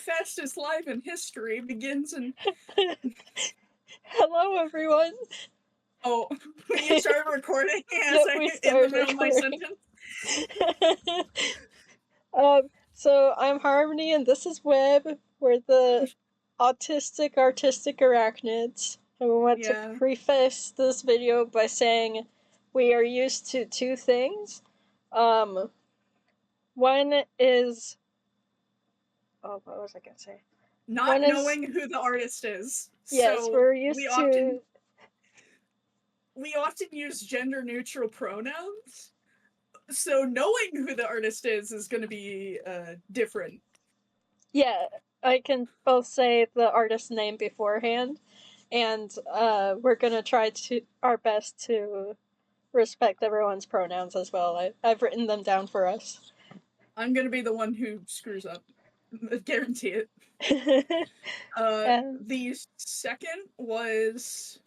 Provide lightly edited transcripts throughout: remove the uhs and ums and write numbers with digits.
fastest live in history begins in... Hello, everyone. Oh, you started recording Yep, we in the started middle of my recording. sentence? So I'm Harmony, and this is Web. We're the autistic, artistic arachnids. And we want to preface this video by saying we are used to two things. One is... Oh, what was I going to say? Not knowing who the artist is. Yes, so we're used to... We often use gender-neutral pronouns. So knowing who the artist is going to be different. Yeah, I can both say the artist's name beforehand, and we're gonna try our best to respect everyone's pronouns as well. I've written them down for us. I'm gonna be the one who screws up. I guarantee it. The second was...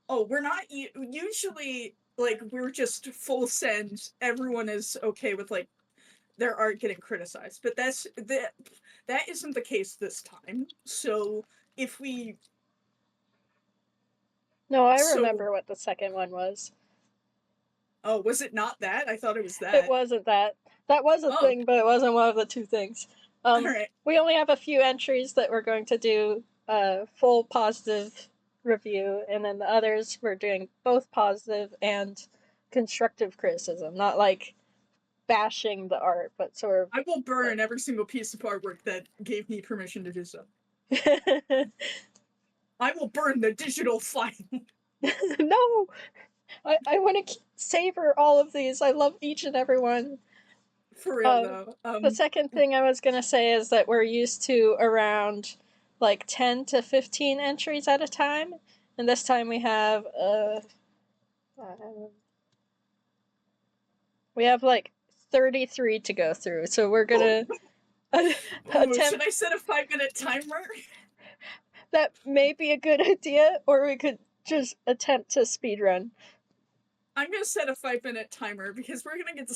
Oh, we're not usually, like, we're just full send. Everyone is okay with, like, their art getting criticized, but that isn't the case this time. So if we... No, I remember what the second one was. Oh, was it not that? I thought it was that. It wasn't that. That was a thing, but it wasn't one of the two things. Alright. We only have a few entries that we're going to do full positive review, and then the others we're doing both positive and constructive criticism, not like bashing the art, but sort of... I will burn every single piece of artwork that gave me permission to do so. I will burn the digital file. No! I want to savor all of these. I love each and every one. For real, though. The second thing I was going to say is that we're used to around like 10 to 15 entries at a time, and this time we have like 33 to go through, so we're gonna attempt... Should I set a 5-minute timer? That may be a good idea, or we could just attempt to speedrun. I'm gonna set a 5-minute timer because we're gonna get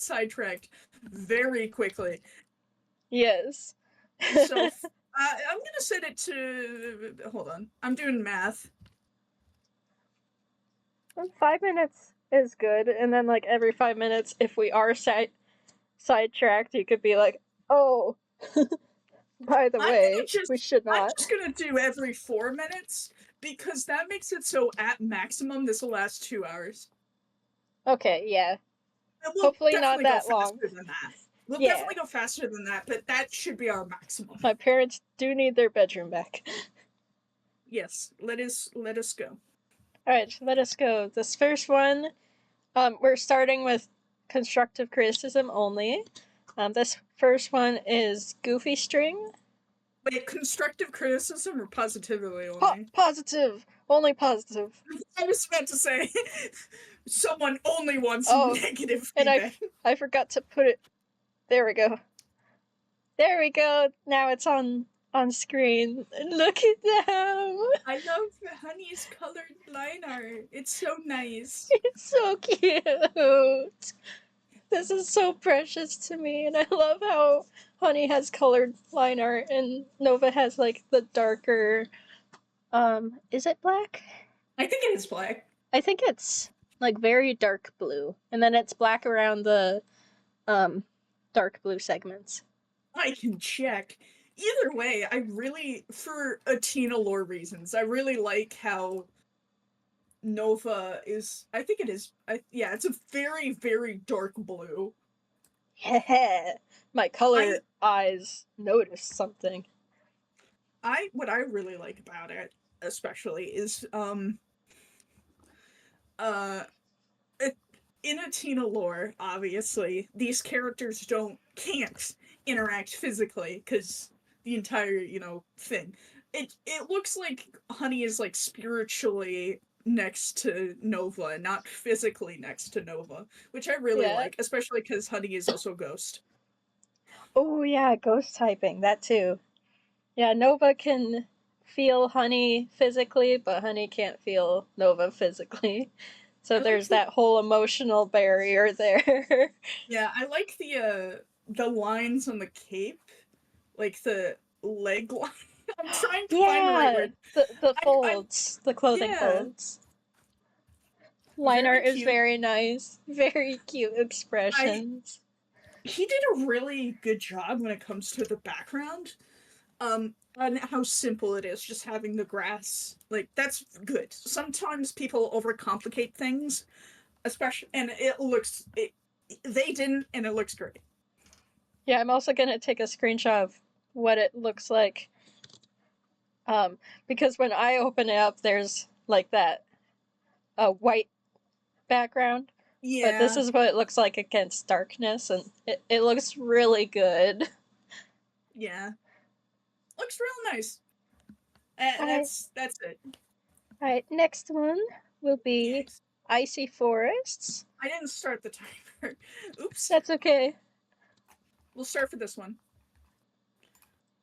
sidetracked very quickly. Yes. So I'm gonna set it to... Hold on, I'm doing math. 5 minutes is good, and then like every 5 minutes, if we are sidetracked, you could be like, oh, by the way, we should not. I'm just gonna do every 4 minutes, because that makes it so at maximum this will last 2 hours. Okay, yeah. Hopefully not that long. We'll definitely go faster than that, but that should be our maximum. My parents do need their bedroom back. Yes, let us go. Alright, let us go. This first one, we're starting with constructive criticism only. This first one is Goofystring. Wait, constructive criticism or positively only? Positive! Only positive. I was about to say, someone only wants negative feedback. And I forgot to put it... There we go. There we go! Now it's on screen. Look at them! I love Honey's colored line art. It's so nice. It's so cute! This is so precious to me, and I love how Honey has colored line art, and Nova has, like, the darker... is it black? I think it is black. I think it's, like, very dark blue, and then it's black around the, dark blue segments. I can check. Either way, I really, for Athena lore reasons, I really like how Nova is... I think it is... yeah, it's a very, very dark blue. My color eyes noticed something. What I really like about it, especially, is, in Athena lore, obviously, these characters can't interact physically, because the entire, thing. It looks like Honey is, like, spiritually next to Nova, and not physically next to Nova, which I really like, especially because Honey is also Ghost. Oh yeah, ghost typing, that too. Yeah, Nova can feel Honey physically, but Honey can't feel Nova physically. So there's that whole emotional barrier there. Yeah, I like the lines on the cape, like the leg line. I'm trying to find the right Yeah, word. the I'm folds, the clothing yeah, folds. Line very art is cute. very nice. Very cute I expressions. He did a really good job when it comes to the background. And how simple it is, just having the grass. Like, that's good. Sometimes people overcomplicate things, especially, and they didn't, and it looks great. Yeah, I'm also gonna take a screenshot of what it looks like. Because when I open it up, there's like that white background. But this Yeah, is what it looks like against darkness, and it looks really good. yeah, looks real nice. Alright, That's it. alright, next one will be Yes. icyforests. I didn't start the timer. Oops. That's okay. We'll start for this one.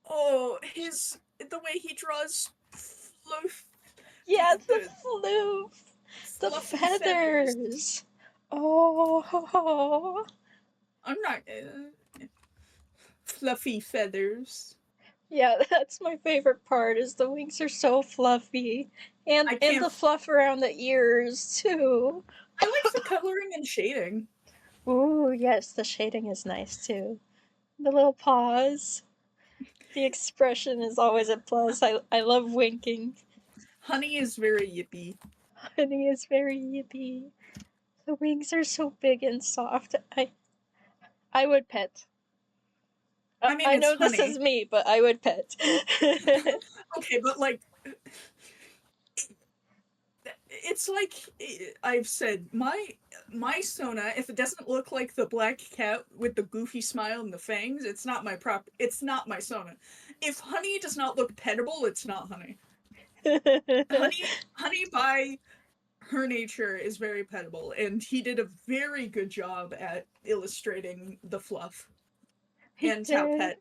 Oh, the way he draws Yeah, the the floof, the fluffy feathers. feathers. Oh, I'm not fluffy feathers. yeah, that's my favorite part. Is the wings are so fluffy, and I and can't. the fluff around the ears too. I like the coloring and shading. Ooh, yes, the shading is nice too. The little paws. The expression is always a plus. I love winking. Honey is very yippy. Honey is very yippy. The wings are so big and soft. I would pet. I mean, I it's know this honey. is me, but I would pet. Okay, but like, it's like I've said, my Sona, if it doesn't look like the black cat with the goofy smile and the fangs, it's not my It's not my Sona. If honey does not look pettable, it's not honey. Honey by her nature is very pettable, and he did a very good job at illustrating the fluff He and how did. pet.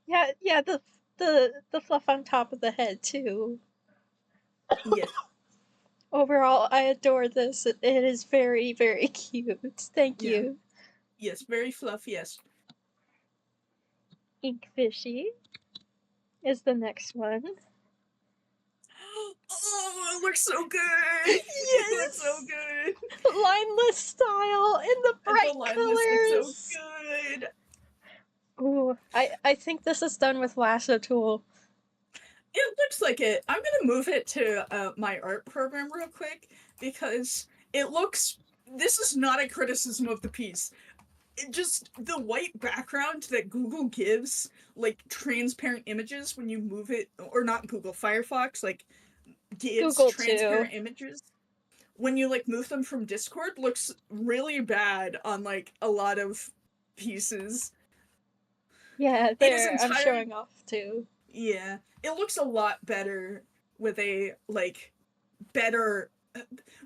Yeah, the fluff on top of the head too. Yes, Overall, I adore this. It is very, very cute. Thank yeah, you. yes, very fluff. Yes. Inkfishy is the next one. Oh, it looks so good. It looks so Yes! good. Lineless style in the And the bright lineless is so colors! good. Ooh, I think this is done with lasso tool. It looks like it. I'm gonna move it to my art program real quick because it looks. This is not a criticism of the piece. Just the white background that Google gives, like transparent images when you move it, or not Google, Firefox, like gives Google too. transparent images when you like move them from Discord, looks really bad on like a lot of pieces. Yeah, It is there, I'm entirely, showing off too. yeah, it looks a lot better with a like better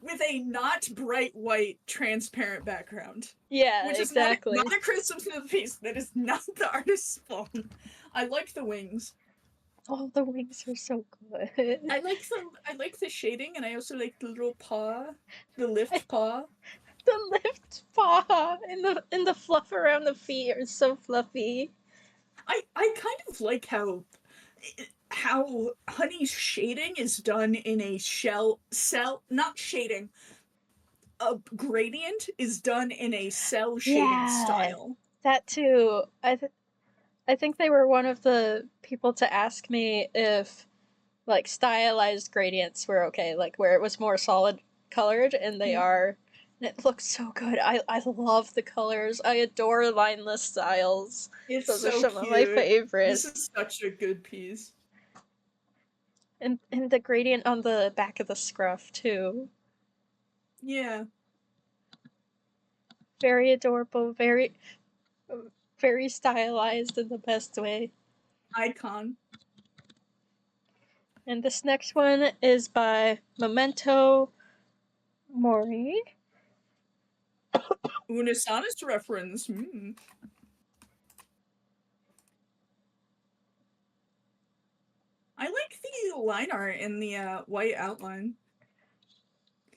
with a not bright white transparent background, Yeah, which is exactly. not a criticism of the piece. That is not the artist's fault. I like the wings. Oh, the wings are so good. I like the shading, and I also like the little paw, the lift paw. The lift paw and the fluff around the feet are so fluffy. I kind of like how Honey's shading is done in a cell, not shading. A gradient is done in a cell shading Yeah, style. that too. I think they were one of the people to ask me if like stylized gradients were okay, like where it was more solid colored, and they are. And it looks so good. I love the colors. I adore lineless styles. It's Those are so some of my cute. This favorites. is such a good piece. And the gradient on the back of the scruff too. Yeah. Very adorable, very stylized in the best way. Icon. And this next one is by MementoMori. Unisonus reference. I like the line art in the white outline.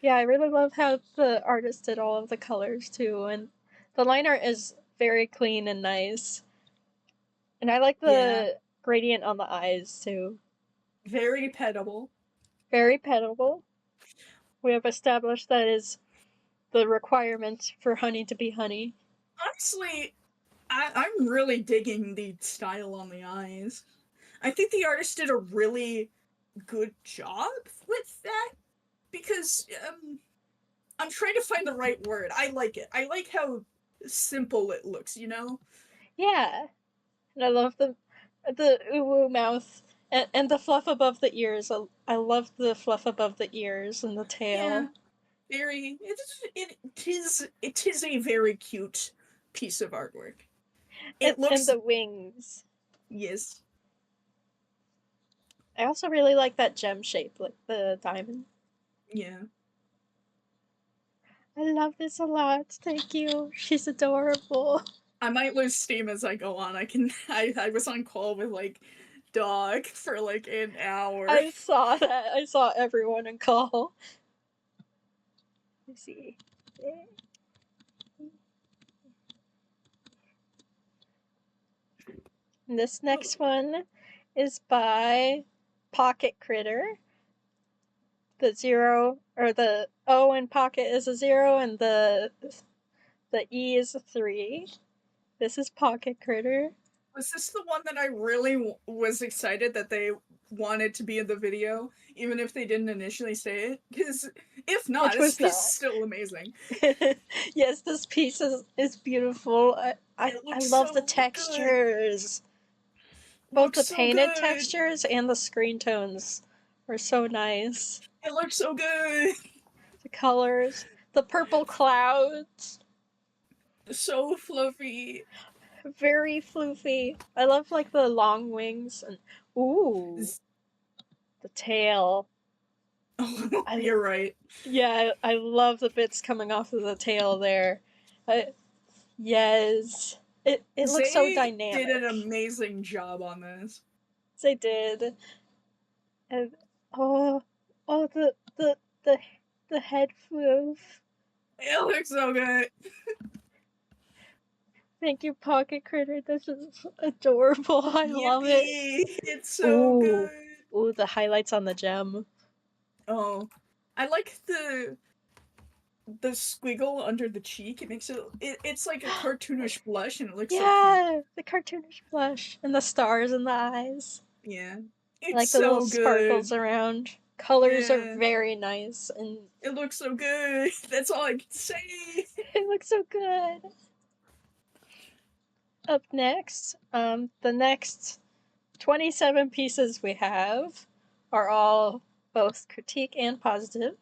Yeah, I really love how the artist did all of the colors too, and the line art is very clean and nice. And I like the gradient on the eyes, too. Very petable. Very petable. We have established that is the requirement for honey to be honey. Honestly, I'm really digging the style on the eyes. I think the artist did a really good job with that because I'm trying to find the right word. I like it. I like how simple it looks, you know? Yeah. And I love the uwu mouth and the fluff above the ears. I love the fluff above the ears and the tail. Yeah. It is a very cute piece of artwork. It looks and the wings. Yes. I also really like that gem shape, like the diamond. Yeah. I love this a lot. Thank you. She's adorable. I might lose steam as I go on. I was on call with like dog for like an hour. I saw that. I saw everyone in call. Let's see. And this next one is by Pocket Critter. The 0 or the O in pocket is a 0 and the E is a 3. This is Pocket Critter. Was this the one that I really was excited that they wanted to be in the video, even if they didn't initially say it? Because if not, this piece is still amazing. Yes, this piece is beautiful. I love the textures. Both the painted textures and the screen tones are so nice. It looks so good. The colors, the purple clouds. So fluffy. Very floofy. I love like the long wings and ooh, the tail. Oh, you're right. Yeah, I love the bits coming off of the tail there. Yes, it looks so dynamic. They did an amazing job on this. They did. And the head floof. It looks so good. Thank you, Pocket Critter. This is adorable. I love it. It's so good. Ooh, the highlights on the gem. Oh, I like the squiggle under the cheek. It makes it's like a cartoonish blush, and it looks so cute. The cartoonish blush and the stars in the eyes. Yeah, it's like the little sparkles around. Colors are very nice, and it looks so good. That's all I can say. It looks so good. Up next, the next 27 pieces we have are all both critique and positive.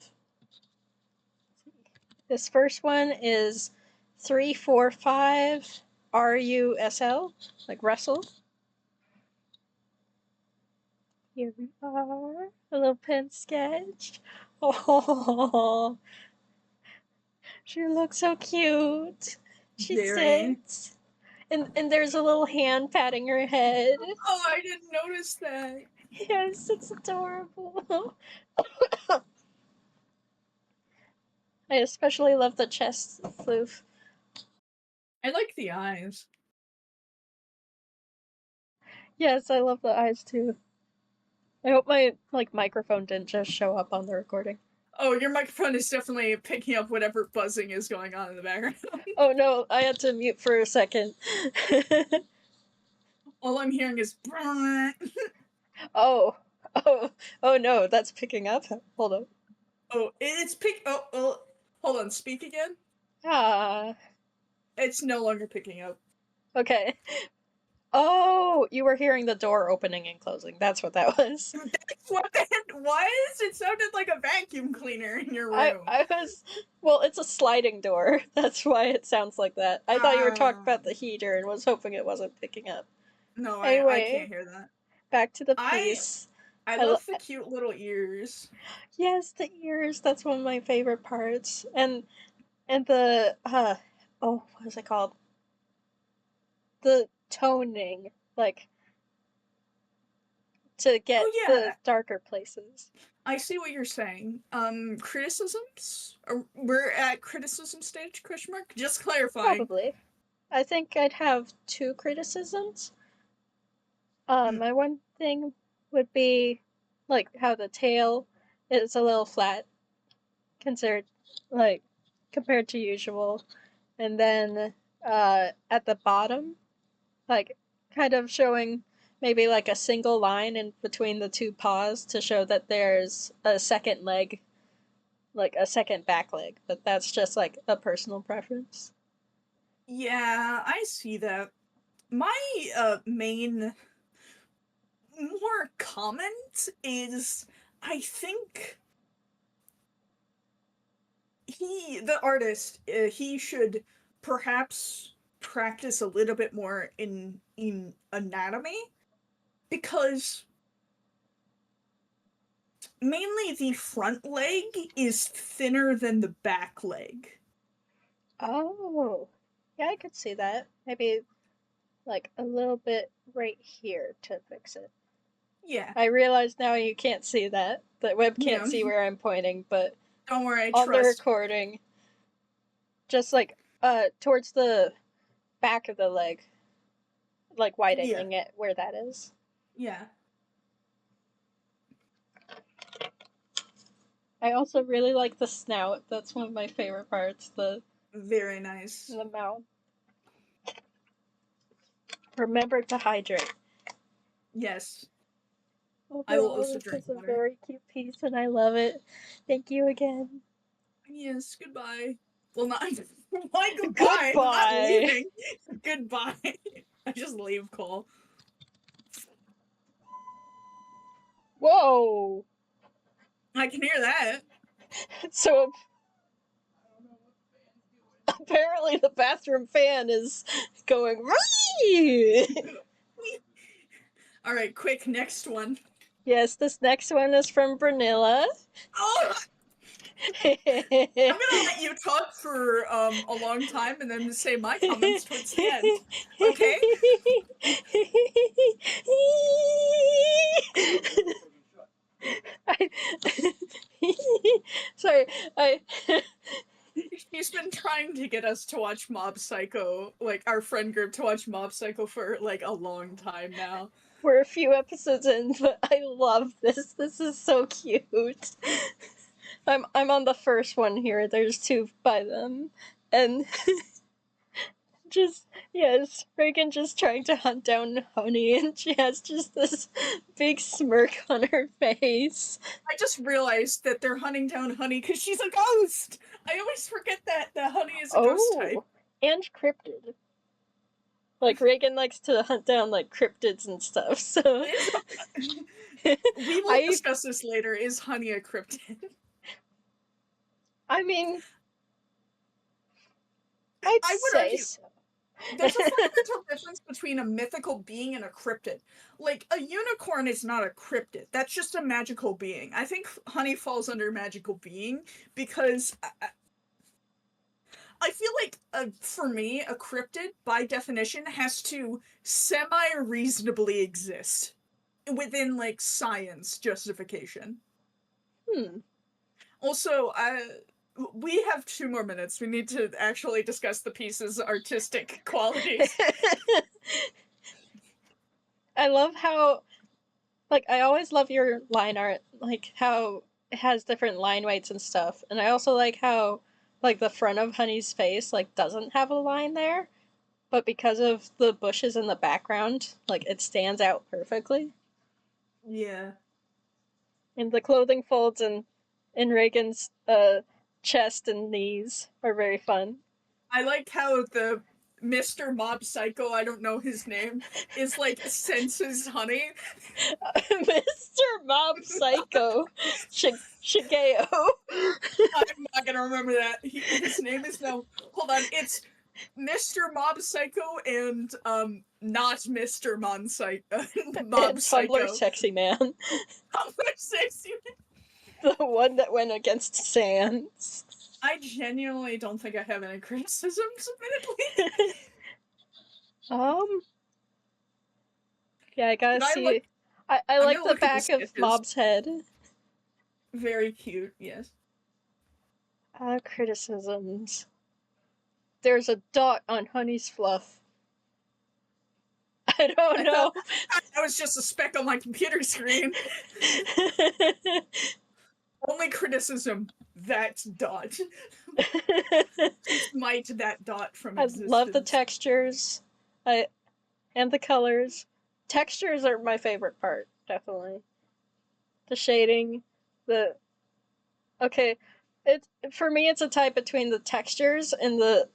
This first one is 345 RUSL, like Russell. Here we are, a little pen sketch. Oh, she looks so cute. She sits. And there's a little hand patting her head. Oh, I didn't notice that. Yes, it's adorable. I especially love the chest floof. I like the eyes. Yes, I love the eyes too. I hope my microphone didn't just show up on the recording. Oh, your microphone is definitely picking up whatever buzzing is going on in the background. Oh no, I had to mute for a second. All I'm hearing is oh no, that's picking up. Hold on. Oh, it's hold on, speak again? Ah. It's no longer picking up. Okay. Oh, you were hearing the door opening and closing. That's what that was. That's what that was? It sounded like a vacuum cleaner in your room. I was... Well, it's a sliding door. That's why it sounds like that. I thought you were talking about the heater and was hoping it wasn't picking up. No, anyway, I can't hear that. Back to the piece. I love the cute little ears. Yes, the ears. That's one of my favorite parts. And the... what is it called? The toning, like, to get the darker places. I see what you're saying. Criticisms? We're at criticism stage, question mark? Just clarifying. Probably. I think I'd have two criticisms. My one thing would be like how the tail is a little flat considered like compared to usual, and then at the bottom, like kind of showing maybe like a single line in between the two paws to show that there's a second leg, like a second back leg, but that's just like a personal preference. Yeah, I see that. My main more comment is, I think the artist, he should perhaps practice a little bit more in anatomy, because mainly the front leg is thinner than the back leg. Oh, yeah, I could see that. Maybe like a little bit right here to fix it. Yeah. I realize now you can't see that. The web can't Yeah. see where I'm pointing, but Don't worry, I on the trust. recording, just like towards the back of the leg, like widening it where that is. Yeah. I also really like the snout. That's one of my favorite parts. Very nice. The mouth. Remember to hydrate. Yes. Overall, I will also this drink is a water. very cute piece, and I love it. Thank you again. Yes, goodbye. Well, not why goodbye? Goodbye. I'm not leaving. Goodbye. I just leave, Cole. Whoa! I can hear that. So apparently the bathroom fan is going. All right, quick, next one. Yes, this next one is from Brenilla. Oh! I'm gonna let you talk for a long time and then say my comments towards the end. Okay? Sorry, She's been trying to get us to watch Mob Psycho, like our friend group to watch Mob Psycho for like a long time now. We're a few episodes in, but I love this. This is so cute. I'm on the first one here. There's two by them, and just yes, Reagan just trying to hunt down Honey, and she has just this big smirk on her face. I just realized that they're hunting down Honey because she's a ghost. I always forget that Honey is a ghost type. And cryptid. Like Reagan likes to hunt down like cryptids and stuff. So we will discuss this later. Is Honey a cryptid? I mean, I would argue so. There's a fundamental difference between a mythical being and a cryptid. Like, a unicorn is not a cryptid. That's just a magical being. I think Honey falls under magical being because I feel like, for me, a cryptid, by definition, has to semi-reasonably exist within, like, science justification. Also, we have 2 more minutes. We need to actually discuss the piece's artistic qualities. I love how, like, I always love your line art, like, how it has different line weights and stuff. And I also like how, like, the front of Honey's face, like, doesn't have a line there. But because of the bushes in the background, like, it stands out perfectly. Yeah. And the clothing folds in Reagan's, chest and knees are very fun. I like how the Mr. Mob Psycho, I don't know his name, is like senses Honey. Mr. Mob Psycho Shigeo. I'm not gonna remember that. His name is now. Hold on, it's Mr. Mob Psycho and not Mr. Mob Psycho. Tumblr Sexy Man. Tumblr Sexy Man. The one that went against Sans. I genuinely don't think I have any criticisms, admittedly. Yeah, I gotta see. I like the back of Mob's head. Very cute, yes. Criticisms. there's a dot on Honey's fluff. I don't know. That was just a speck on my computer screen. Only criticism, that dot. Smite that dot from existence. I love the textures. And the colors. Textures are my favorite part, definitely. The shading, okay, for me it's a tie between the textures and the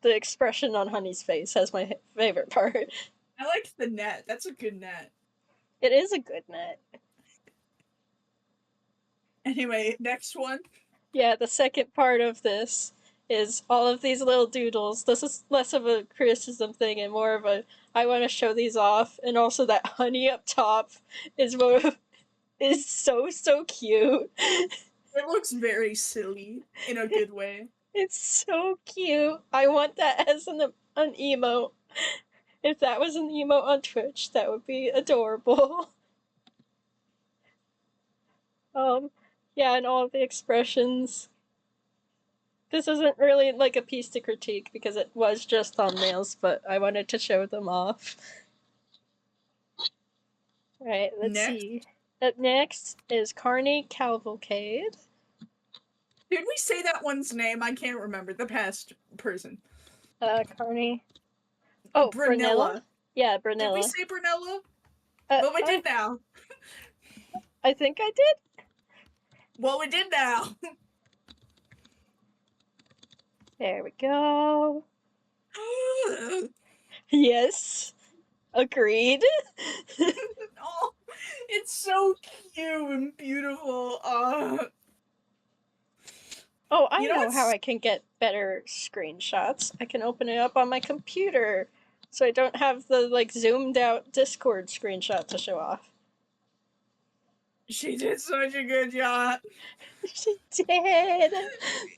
expression on Honey's face as my favorite part. I like the net. That's a good net. It is a good net. Anyway, next one. Yeah, the second part of this is all of these little doodles. This is less of a criticism thing and more of a I want to show these off. And also that Honey up top is so cute. It looks very silly in a good way. It's so cute. I want that as an emote. If that was an emote on Twitch, that would be adorable. Yeah, and all of the expressions. This isn't really like a piece to critique because it was just thumbnails, but I wanted to show them off. Alright, let's see. Up next is CarnyCavalcade. Did we say that one's name? I can't remember. The past person. Carny. Oh, Brenilla. Yeah, Brenilla. Did we say Brenilla? Well, we did now. I think I did. Well, we did now. There we go. Yes. Agreed. Oh, it's so cute and beautiful. Oh, I know how I can get better screenshots. I can open it up on my computer so I don't have the like zoomed out Discord screenshot to show off. She did such a good job. She did.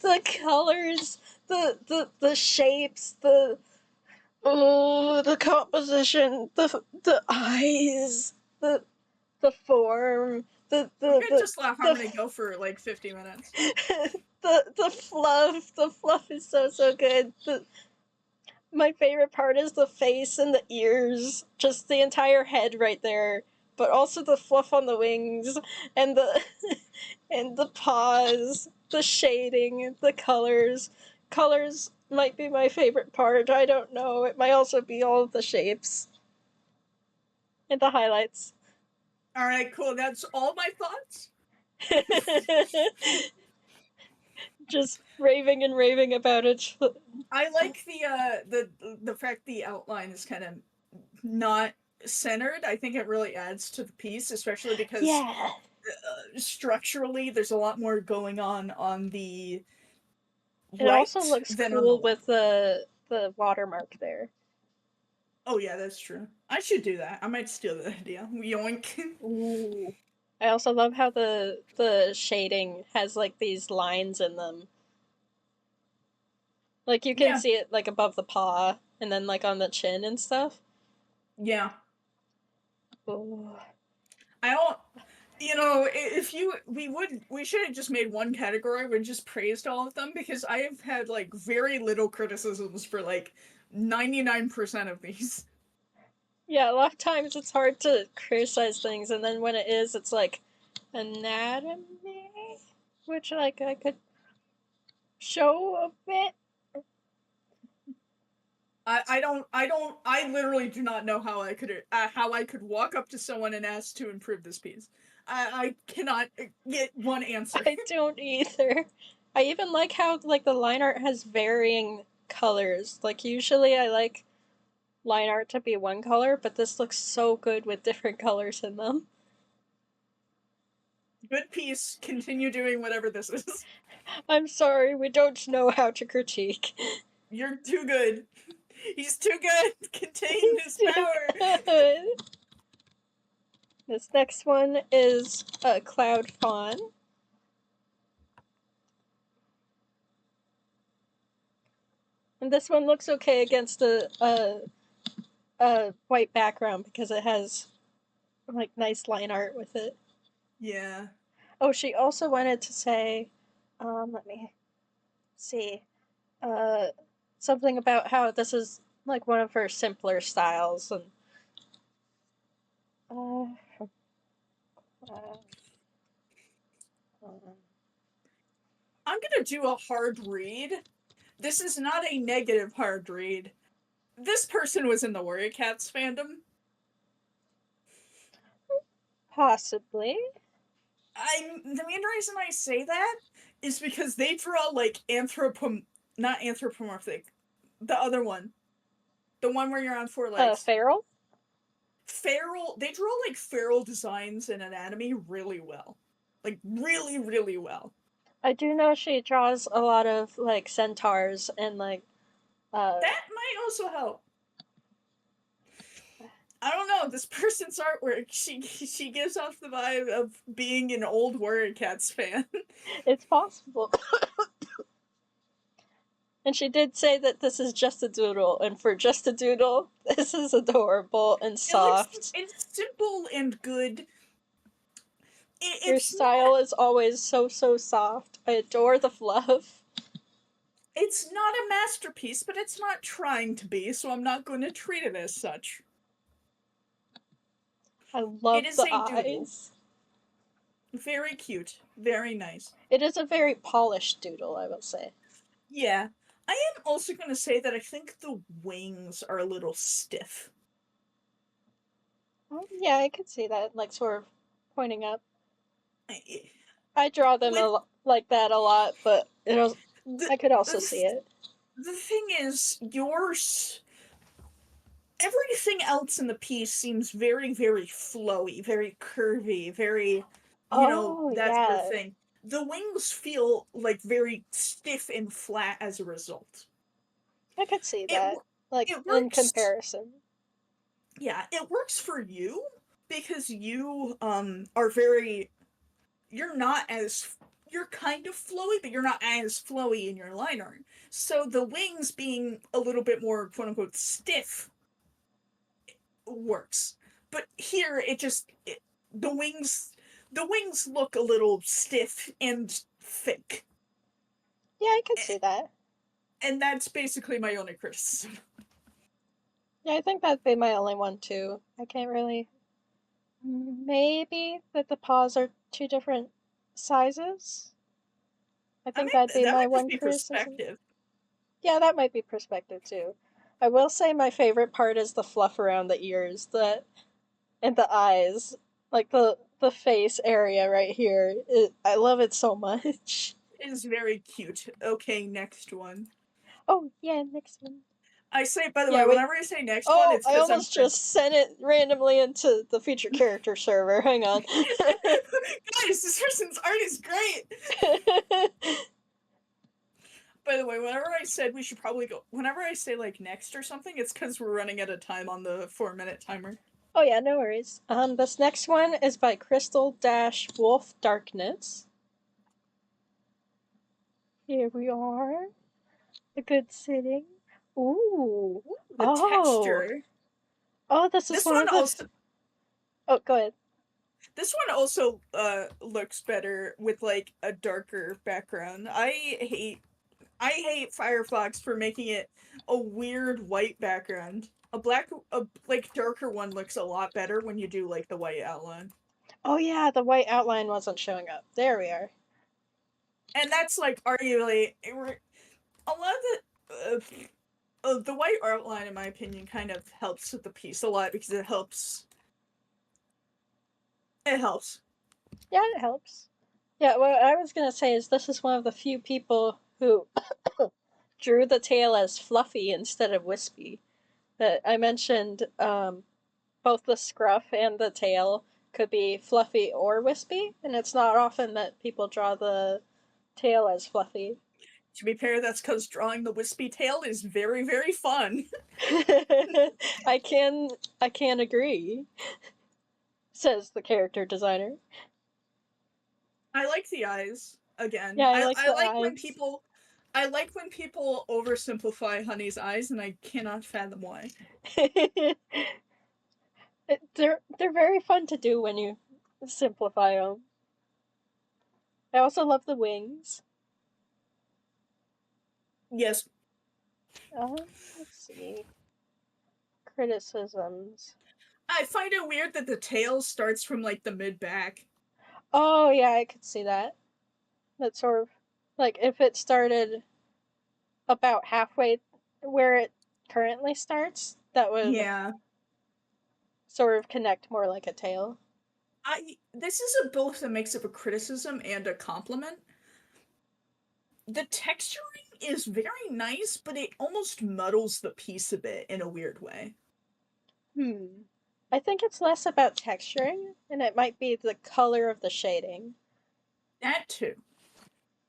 The colors, the shapes, the composition, the eyes, the form, We could just let Harmony go for like 50 minutes. The fluff is so good. My favorite part is the face and the ears, just the entire head right there, but also the fluff on the wings and the and the paws, the shading, the colors. Colors might be my favorite part. I don't know. It might also be all of the shapes and the highlights. All right, cool. That's all my thoughts. Just raving and raving about it. I like the fact the outline is kind of not centered. I think it really adds to the piece, especially because structurally there's a lot more going on the right. It also looks cool with the watermark there. Oh yeah, that's true. I should do that. I might steal the idea. Yoink. Ooh. I also love how the shading has like these lines in them. Like you can see it like above the paw and then like on the chin and stuff. Yeah. Ooh. I don't, you know, we should have just made one category where we just praised all of them, because I have had like very little criticisms for like 99% of these. Yeah, a lot of times it's hard to criticize things, and then when it is, it's like anatomy, which like I could show a bit. I literally do not know how I could walk up to someone and ask to improve this piece. I cannot get one answer. I don't either. I even like how like the line art has varying colors. Like usually I like line art to be one color, but this looks so good with different colors in them. Good piece. Continue doing whatever this is. I'm sorry, we don't know how to critique. You're too good. He's too good. Contain his power. This next one is Cloudfaun. And this one looks okay against a white background because it has like nice line art with it. Yeah. Oh, she also wanted to say, let me see, something about how this is like one of her simpler styles, and uh, I'm gonna do a hard read. This is not a negative hard read. This person was in the Warrior Cats fandom. possibly. The main reason I say that is because they draw like not anthropomorphic, the other one, the one where you're on four legs. Feral. Feral. They draw like feral designs and anatomy really well, like really, really well. I do know she draws a lot of like centaurs and like. That might also help. I don't know, this person's artwork, she gives off the vibe of being an old Warrior Cats fan. It's possible. And she did say that this is just a doodle, and for just a doodle, this is adorable and soft. It's simple and good. Your style is always so soft. I adore the fluff. It's not a masterpiece, but it's not trying to be, so I'm not going to treat it as such. I love the eyes. Doodle. Very cute. Very nice. It is a very polished doodle, I will say. Yeah. I am also going to say that I think the wings are a little stiff. Oh, yeah, I could see that, like, sort of pointing up. I draw them like that a lot, but I could also see it. The thing is, everything else in the piece seems very, very flowy, very curvy, very, that sort of thing. The wings feel like very stiff and flat as a result. I could see that, in comparison. Yeah, it works for you because you are you're kind of flowy, but you're not as flowy in your line art. So the wings being a little bit more quote unquote stiff works. But here the wings look a little stiff and thick. Yeah, I can see that. And that's basically my only criticism. Yeah, I think that'd be my only one too. I can't really. Maybe that the paws are two different sizes. I think that'd be my one criticism. Perspective. Yeah, that might be perspective too. I will say my favorite part is the fluff around the ears, and the eyes, like the face area right here. I love it so much. It is very cute. Okay, next one. Oh yeah, next one. I say, by the way, whenever I say next one, it's because I almost just sent it randomly into the feature character server. Hang on. Guys, this person's art is great! By the way, whenever I said we should probably go, whenever I say, like, next or something, it's because we're running out of time on the 4-minute timer. Oh yeah, no worries. This next one is by Crystal-WolfDarkness. Here we are. A good sitting. Ooh. The texture. Oh, this is one also... Oh, go ahead. This one also looks better with, like, a darker background. I hate Firefox for making it a weird white background. A darker one looks a lot better when you do, like, the white outline. Oh yeah, the white outline wasn't showing up. There we are. And that's, like, arguably... A lot of the white outline, in my opinion, kind of helps with the piece a lot because it helps. It helps. Yeah, it helps. Yeah, what I was gonna say is this is one of the few people who drew the tail as fluffy instead of wispy. That I mentioned both the scruff and the tail could be fluffy or wispy, and it's not often that people draw the tail as fluffy. To be fair, that's because drawing the wispy tail is very, very fun. I can agree, says the character designer. I like the eyes again. Yeah, I like when people oversimplify Honey's eyes, and I cannot fathom why. They're very fun to do when you simplify them. I also love the wings. Yes. Let's see. Criticisms. I find it weird that the tail starts from like the mid back. Oh yeah, I could see that. That's sort of like if it started about halfway where it currently starts, that would Yeah. sort of connect more like a tail. This is both a mix of a criticism and a compliment. The texturing is very nice, but it almost muddles the piece a bit in a weird way. I think it's less about texturing, and it might be the color of the shading. That too.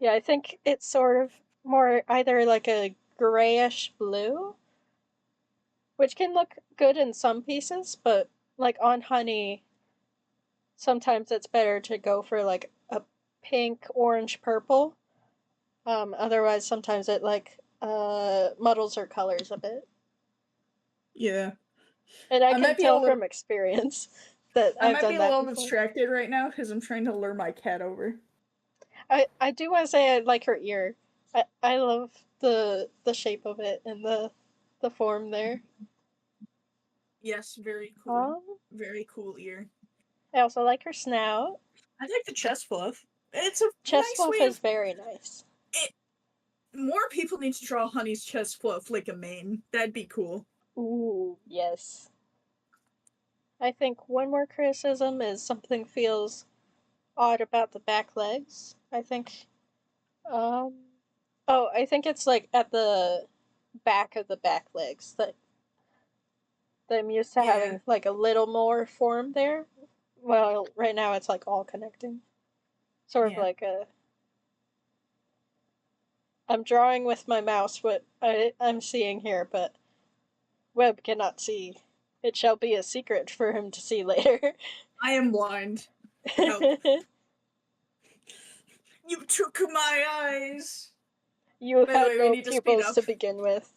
Yeah, I think it's sort of more either like a grayish blue, which can look good in some pieces, but like on honey, sometimes it's better to go for like a pink, orange, purple. Otherwise, sometimes it like muddles her colors a bit. Yeah. And I I can might be a tell little from experience that I I've might be done a that little before. distracted right now because I'm trying to lure my cat over. I do want to say I like her ear. I love the shape of it and the form there. Yes, very cool. Um, Very cool ear. I also like her snout. I like the chest fluff. It's a Chest nice fluff way is of very nice. it. More people need to draw Honey's chest fluff like a mane. That'd be cool. Ooh, yes. I think one more criticism is something feels odd about the back legs. I think, I think it's like at the back of the back legs that I'm used to Yeah. having like a little more form there. Well, right now it's like all connecting. Sort of Yeah. like a. I'm drawing with my mouse what I'm seeing here, but Webb cannot see. It shall be a secret for him to see later. I am blind. Help. You took my eyes! You By the had way, we no need to speed pupils up. to begin with.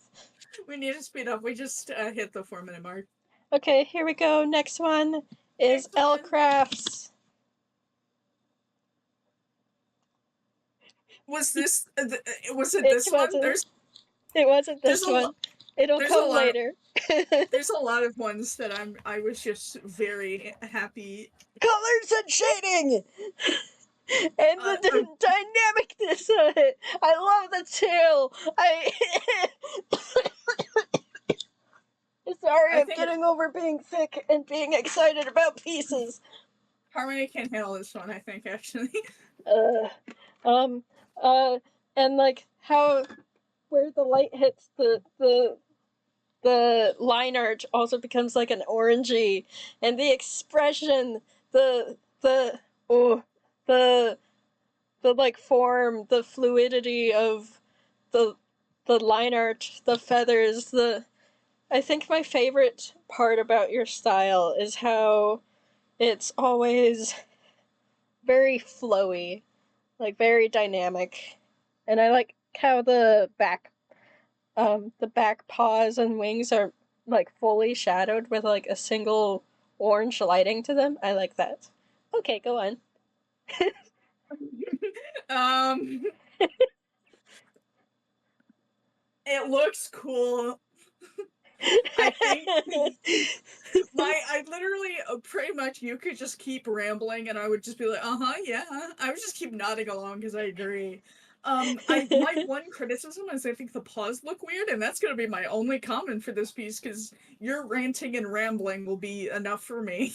We need to speed up. We just hit the 4-minute mark. Okay, here we go. Next one is Next L one. Crafts. Was this? Was it It this one? wasn't. It wasn't There's this a one. It'll there's a come lot of later. there's a lot of ones that I was just very happy. Colors and shading! And the dynamicness of it. I love the tail. Sorry, I I'm think getting over being sick and being excited about pieces. Harmony can handle this one. I think actually. Uh, um, and like how where the light hits the line art also becomes like an orangey, and the expression, the oh the like form, the fluidity of the line art, the feathers, the I think my favorite part about your style is how it's always very flowy, like very dynamic. And I like how the back paws and wings are like fully shadowed with like a single orange lighting to them. I like that. Okay, go on. um, it looks cool. I think I literally pretty much you could just keep rambling and I would just be like, yeah. I would just keep nodding along because I agree. My one criticism is I think the paws look weird, and that's gonna be my only comment for this piece because your ranting and rambling will be enough for me.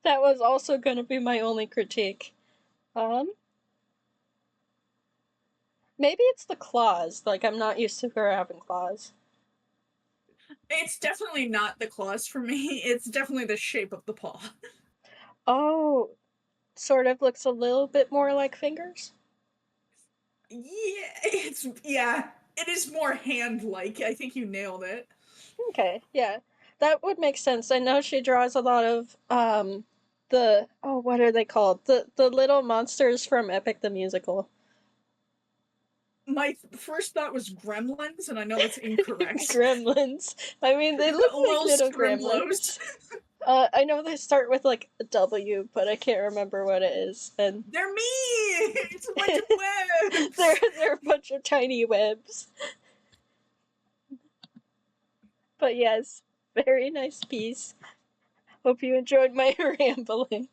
That was also going to be my only critique. Um, Maybe it's the claws. Like I'm not used to her having claws. It's definitely not the claws for me. It's definitely the shape of the paw. Oh, sort of looks a little bit more like fingers. Yeah. It is more hand-like. I think you nailed it. Okay, yeah, that would make sense. I know she draws a lot of the what are they called? The little monsters from Epic the Musical. My first thought was gremlins, and I know that's incorrect. Gremlins. I mean, they look like Little little scrimlos. gremlins. I know they start with like a W, but I can't remember what it is. And They're me! It's a bunch of webs! they're a bunch of tiny webs. But yes, very nice piece. Hope you enjoyed my rambling.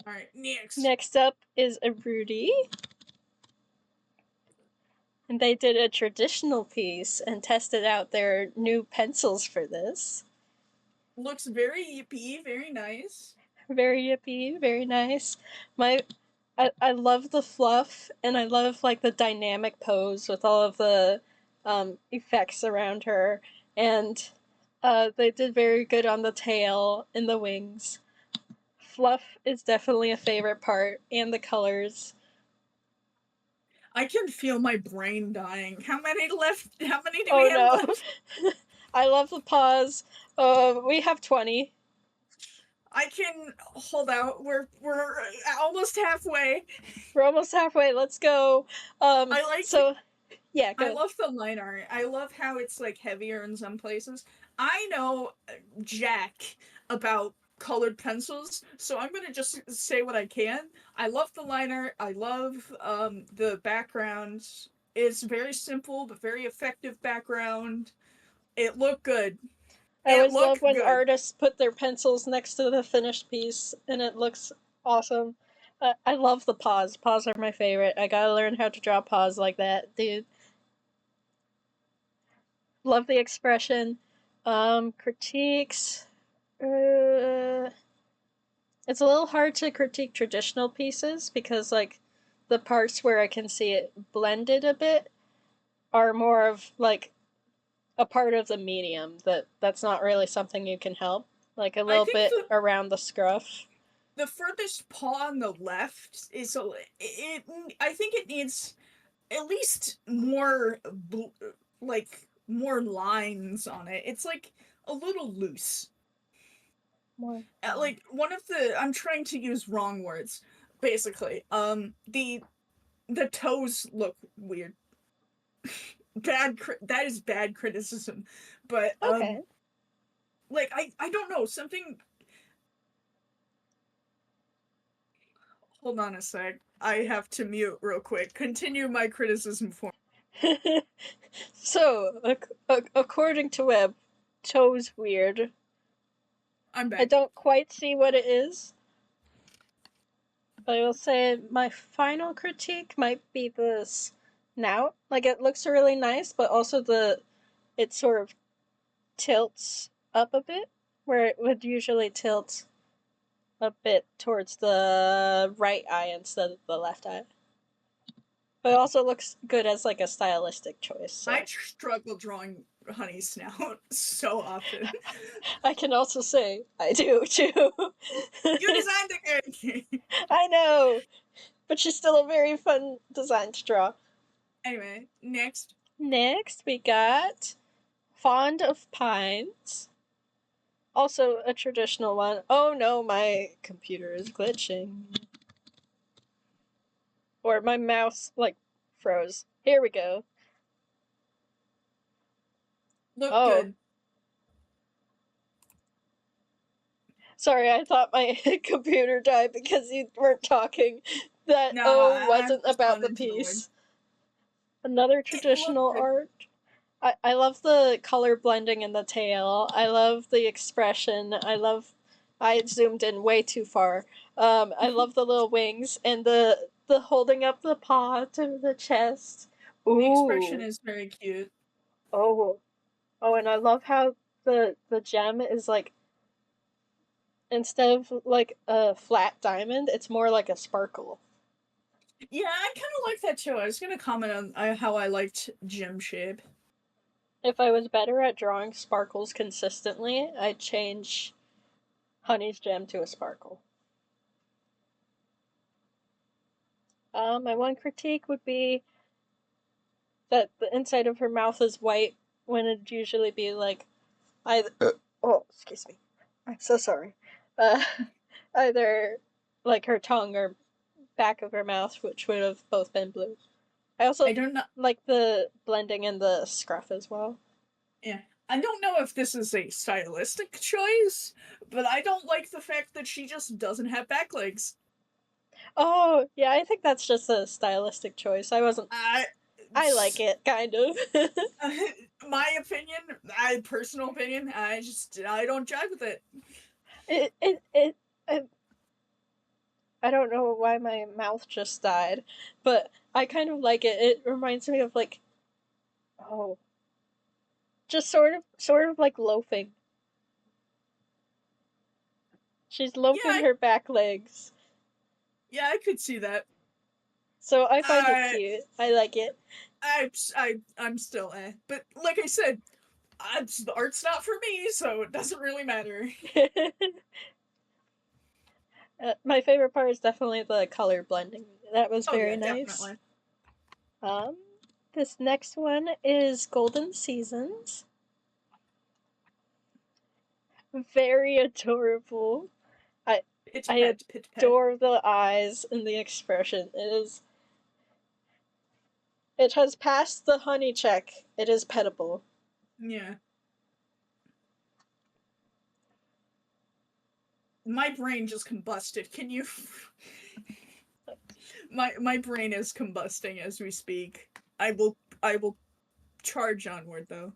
Alright, next. Next up is Erudi. And they did a traditional piece and tested out their new pencils for this. Looks very yippy, very nice. Very yippy, very nice. I love the fluff, and I love like the dynamic pose with all of the effects around her, and they did very good on the tail and the wings. Fluff is definitely a favorite part, and the colors. I can feel my brain dying. How many left? How many do we have left? I love the paws. We have 20. I can hold out. We're almost halfway. We're almost halfway. Let's go. I like so. Yeah, go. I love the line art. I love how it's like heavier in some places. I know jack about colored pencils, so I'm gonna just say what I can. I love the line art. I love the background. It's very simple but very effective background. It looked good. I always love when artists put their pencils next to the finished piece, and it looks awesome. I love the paws. Paws are my favorite. I gotta learn how to draw paws like that, dude. Love the expression. Critiques. It's a little hard to critique traditional pieces because, like, the parts where I can see it blended a bit are more of, like, a part of the medium that's not really something you can help. Like, a little bit around the scruff. The furthest paw on the left is I think it needs at least more, like, more lines on it. It's, like, a little loose. More. Like, one of the... I'm trying to use wrong words, basically. The toes look weird. That is bad criticism. But, okay. Like, I don't know, something... Hold on a sec. I have to mute real quick. Continue my criticism for me. So, according to Web, toes weird. I'm back. I don't quite see what it is. But I will say my final critique might be the snout. Like, it looks really nice, but also it sort of tilts up a bit, where it would usually tilt a bit towards the right eye instead of the left eye. But it also looks good as, like, a stylistic choice. So. I struggle drawing Honey's snout so often. I can also say I do, too. You designed it good! I know! But she's still a very fun design to draw. Anyway, next. Next, we got FawnedofPines. Also a traditional one. Oh no, my computer is glitching. Or my mouse, like, froze. Here we go. Look good. Sorry, I thought my computer died because you weren't talking. That wasn't about the piece. Another traditional art. I love the color blending in the tail. I love the expression. I zoomed in way too far. I love the little wings and the holding up the paw to the chest. Ooh. The expression is very cute. Oh, and I love how the gem is, like, instead of, like, a flat diamond, it's more like a sparkle. Yeah, I kind of like that too. I was going to comment on how I liked gem shape. If I was better at drawing sparkles consistently, I'd change Honey's gem to a sparkle. My one critique would be that the inside of her mouth is white when it'd usually be, like, oh, excuse me. I'm so sorry. Either, like, her tongue or back of her mouth, which would have both been blue. I don't like the blending in the scruff as well. Yeah. I don't know if this is a stylistic choice, but I don't like the fact that she just doesn't have back legs. Oh, yeah, I think that's just a stylistic choice. I like it, kind of. my opinion, personal opinion, I don't jive with it. I don't know why my mouth just died, but I kind of like it. It reminds me of like, oh, just sort of like loafing. She's loafing Yeah, her back legs. yeah, I could see that. So I find it cute. I like it. I'm still but like I said, the art's not for me, so it doesn't really matter. My favorite part is definitely the color blending. That was very nice. Definitely. This next one is Goldenseasons. Very adorable. I adore the eyes and the expression. It has passed the honey check. It is petable. Yeah. My brain just combusted. Can you? my brain is combusting as we speak. I will charge onward though.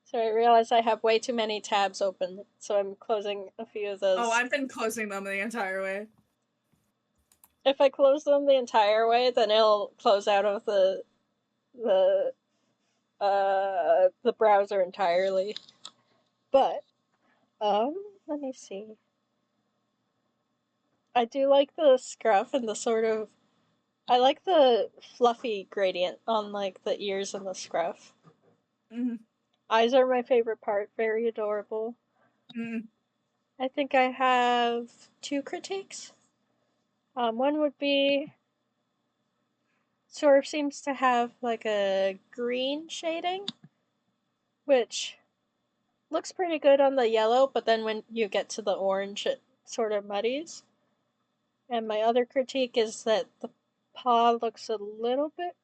So I realize I have way too many tabs open, so I'm closing a few of those. Oh, I've been closing them the entire way. If I close them the entire way, then it'll close out of the browser entirely. But let me see. I do like the scruff and the sort of I like the fluffy gradient on like the ears and the scruff. Mm-hmm. Eyes are my favorite part. Very adorable. Mm-hmm. I think I have 2 critiques. One would be sort of seems to have like a green shading, which looks pretty good on the yellow, but then when you get to the orange, it sort of muddies. And my other critique is that the paw looks a little bit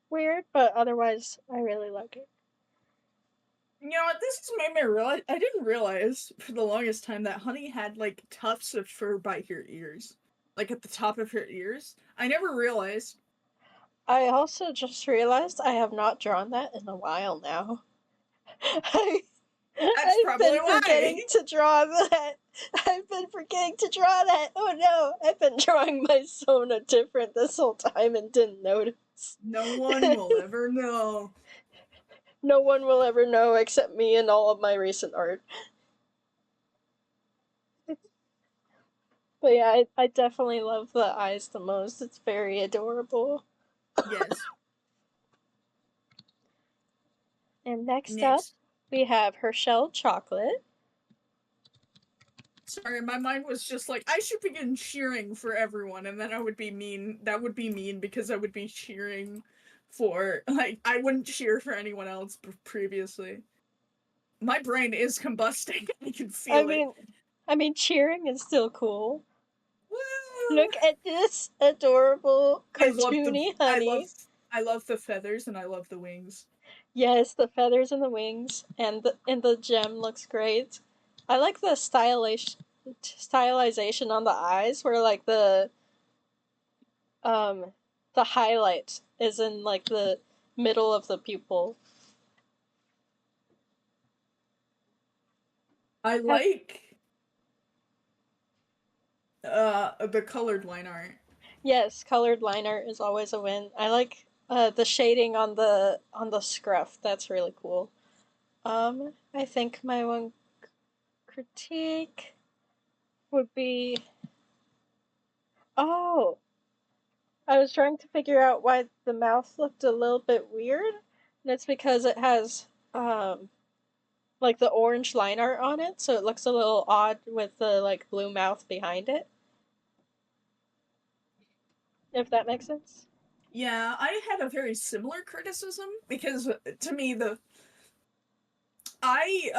weird, but otherwise, I really like it. You know what? This has made me realize. I didn't realize for the longest time that Honey had like tufts of fur by her ears, like at the top of her ears. I never realized. I also just realized I have not drawn that in a while now. I've been forgetting to draw that. I've been forgetting to draw that. Oh no, I've been drawing my Sona different this whole time and didn't notice. No one will ever know. No one will ever know except me and all of my recent art. But yeah, I definitely love the eyes the most. It's very adorable. Yes. And next up, we have HershelChocolate. Sorry, my mind was just like, I should begin cheering for everyone, and then I would be mean. That would be mean because I would be cheering for, like, I wouldn't cheer for anyone else previously. My brain is combusting. I can feel it. I mean, cheering is still cool. Woo! Look at this adorable cartoony honey. I love the feathers and I love the wings. Yes, the feathers and the wings, and the gem looks great. I like the stylization on the eyes, where like the highlight is in like the middle of the pupil. I like the colored line art. Yes, colored line art is always a win. I like the shading on the scruff. That's really cool. I think my one critique would be, oh, I was trying to figure out why the mouth looked a little bit weird, and it's because it has like the orange line art on it, so it looks a little odd with the like blue mouth behind it. If that makes sense. Yeah, I had a very similar criticism because to me the eyes,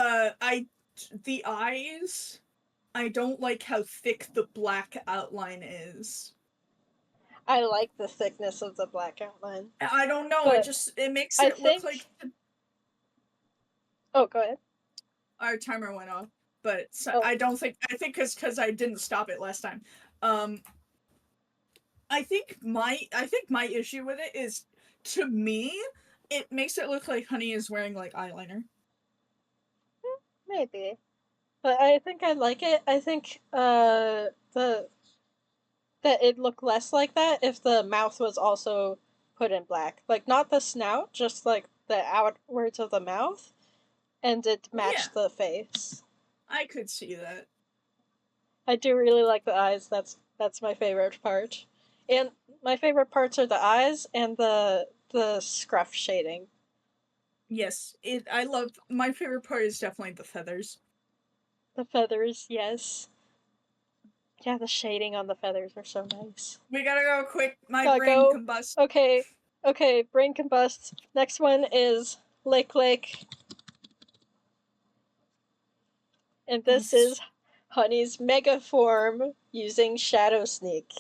I don't like how thick the black outline is. I like the thickness of the black outline. I don't know, it makes it look like Oh, go ahead. Our timer went off, but I think because I didn't stop it last time. I think my issue with it is, to me, it makes it look like Honey is wearing, like, eyeliner. Maybe. But I think I like it. I think that it'd look less like that if the mouth was also put in black. Like, not the snout, just like the outwards of the mouth, and it matched the face. I could see that. I do really like the eyes. That's my favorite part. And my favorite parts are the eyes and the scruff shading. Yes, I love, my favorite part is definitely the feathers. The feathers, yes. Yeah, the shading on the feathers are so nice. We gotta go quick, my Gotta brain go. combusts. Okay, brain combusts. Next one is LakeLake. And this is Honey's mega form using Shadow Sneak.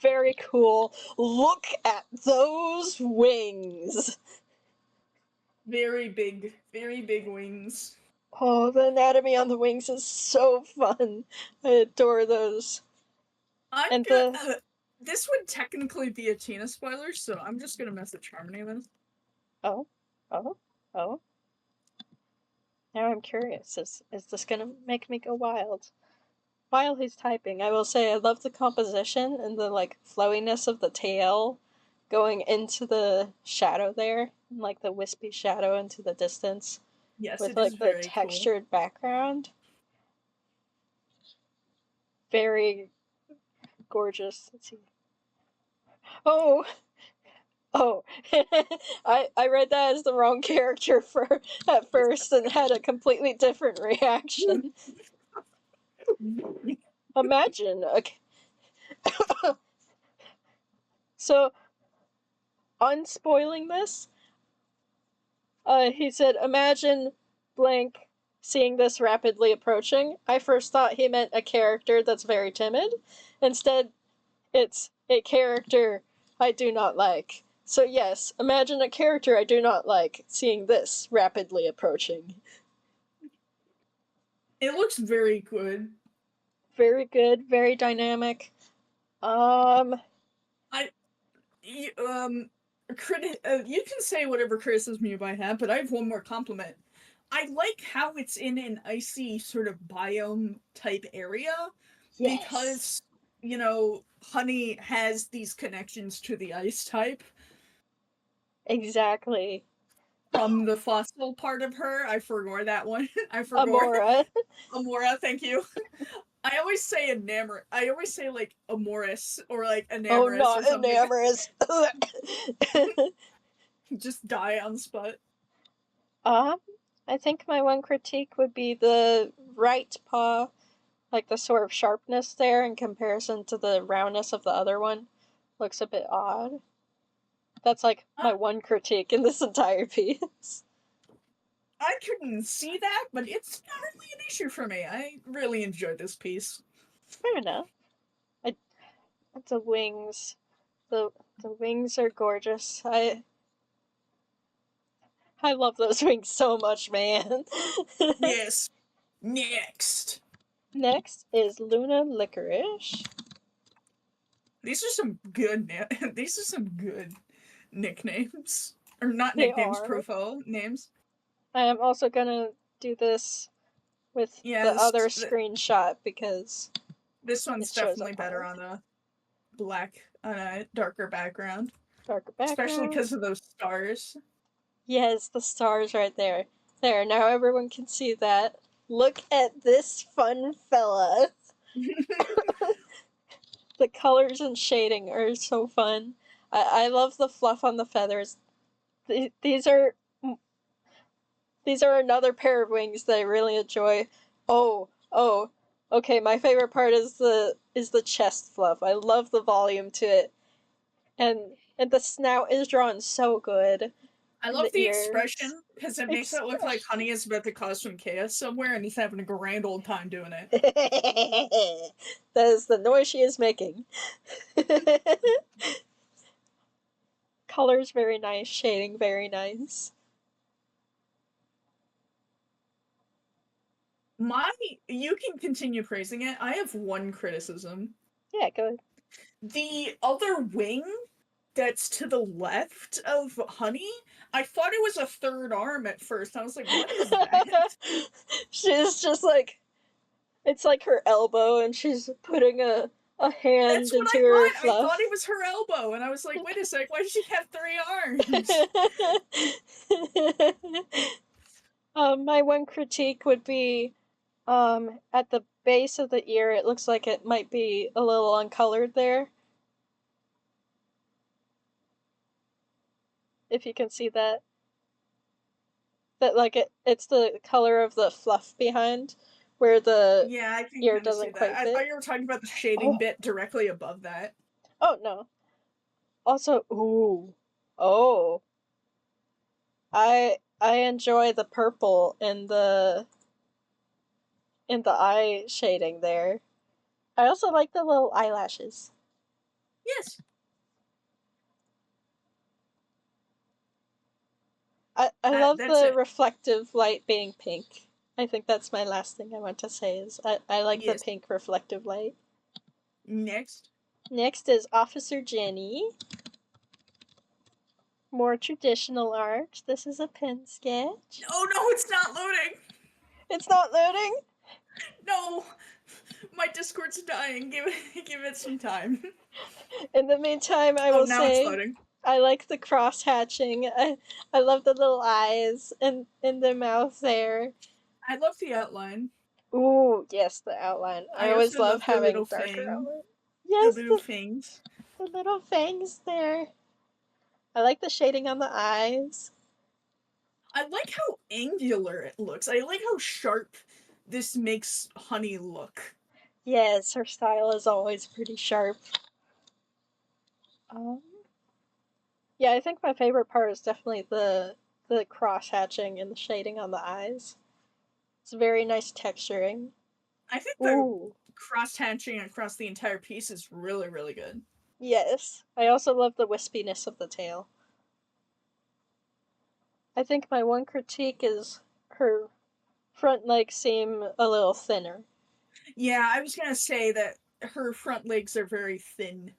Very cool. Look at those wings! Very big wings. Oh, the anatomy on the wings is so fun. I adore those. This would technically be a Tina spoiler, so I'm just gonna message Harmony this. Oh. Now I'm curious. Is this gonna make me go wild? While he's typing, I will say I love the composition and the, like, flowiness of the tail going into the shadow there, and, like, the wispy shadow into the distance. Yes, with, it like, is the very textured cool. background. Very gorgeous. Let's see. Oh! I read that as the wrong character at first and had a completely different reaction. Imagine. Okay. So, unspoiling this, he said, imagine blank seeing this rapidly approaching. I first thought he meant a character that's very timid. Instead, it's a character I do not like. So yes, imagine a character I do not like seeing this rapidly approaching. It looks very good. Very good, very dynamic. You can say whatever criticism you might have, but I have one more compliment. I like how it's in an icy sort of biome type area. Yes. Because, Honey has these connections to the ice type. Exactly. From the fossil part of her. I forgot that one. Amora. Amora, thank you. I always say I always say, like, Amoris or, like, Enamoris Oh, not or something. Enamoris. Just die on spot. I think my one critique would be the right paw, like the sort of sharpness there in comparison to the roundness of the other one. Looks a bit odd. That's, like, my one critique in this entire piece. I couldn't see that, but it's not really an issue for me. I really enjoyed this piece. Fair enough. The wings. The wings are gorgeous. I love those wings so much, man. Yes. Next is lunalicorice. These are some good nicknames. Or not nicknames, profile names. I am also gonna do this with the other screenshot because this one's definitely better on a darker background. Especially because of those stars. Yes, the stars right there. There, now everyone can see that. Look at this fun fella. The colors and shading are so fun. I love the fluff on the feathers. These are another pair of wings that I really enjoy. Oh, okay, my favorite part is the chest fluff. I love the volume to it. And the snout is drawn so good. I love the expression, because it makes it look like Honey is about to cause some chaos somewhere, and he's having a grand old time doing it. That is the noise she is making. Colors very nice, shading very nice. You can continue praising it. I have one criticism. Yeah, go ahead. The other wing that's to the left of Honey. I thought it was a third arm at first. I was like, what is that? She's just like, it's like her elbow, and she's putting a hand That's what into I her thought. I fluff. thought it was her elbow, and I was like, wait a sec, why does she have 3 arms? My one critique would be, at the base of the ear, it looks like it might be a little uncolored there. If you can see that. That, like, it's the color of the fluff behind, where the Yeah, I can ear kind of see doesn't that. quite I fit. thought you were talking about the shading bit directly above that. Oh, no. Also, ooh. Oh. I enjoy the purple in the eye shading there. I also like the little eyelashes. Yes. I love the it. reflective light being pink. I think that's my last thing I want to say is I like Yes. the pink reflective light. Next. Next is OfficerJenny. More traditional art. This is a pen sketch. Oh no, it's not loading! It's not loading? No! My Discord's dying. Give it some time. In the meantime, I will now it's say loading. I like the cross hatching. I love the little eyes and in the mouth there. I love the outline. Ooh, yes, the outline. I always love having darker outline. Yes, the little fangs. The little fangs there. I like the shading on the eyes. I like how angular it looks. I like how sharp this makes Honey look. Yes, her style is always pretty sharp. Yeah, I think my favorite part is definitely the cross hatching and the shading on the eyes. It's very nice texturing. I think the cross hatching across the entire piece is really, really good. Yes. I also love the wispiness of the tail. I think my one critique is her front legs seem a little thinner. Yeah, I was gonna say that her front legs are very thin.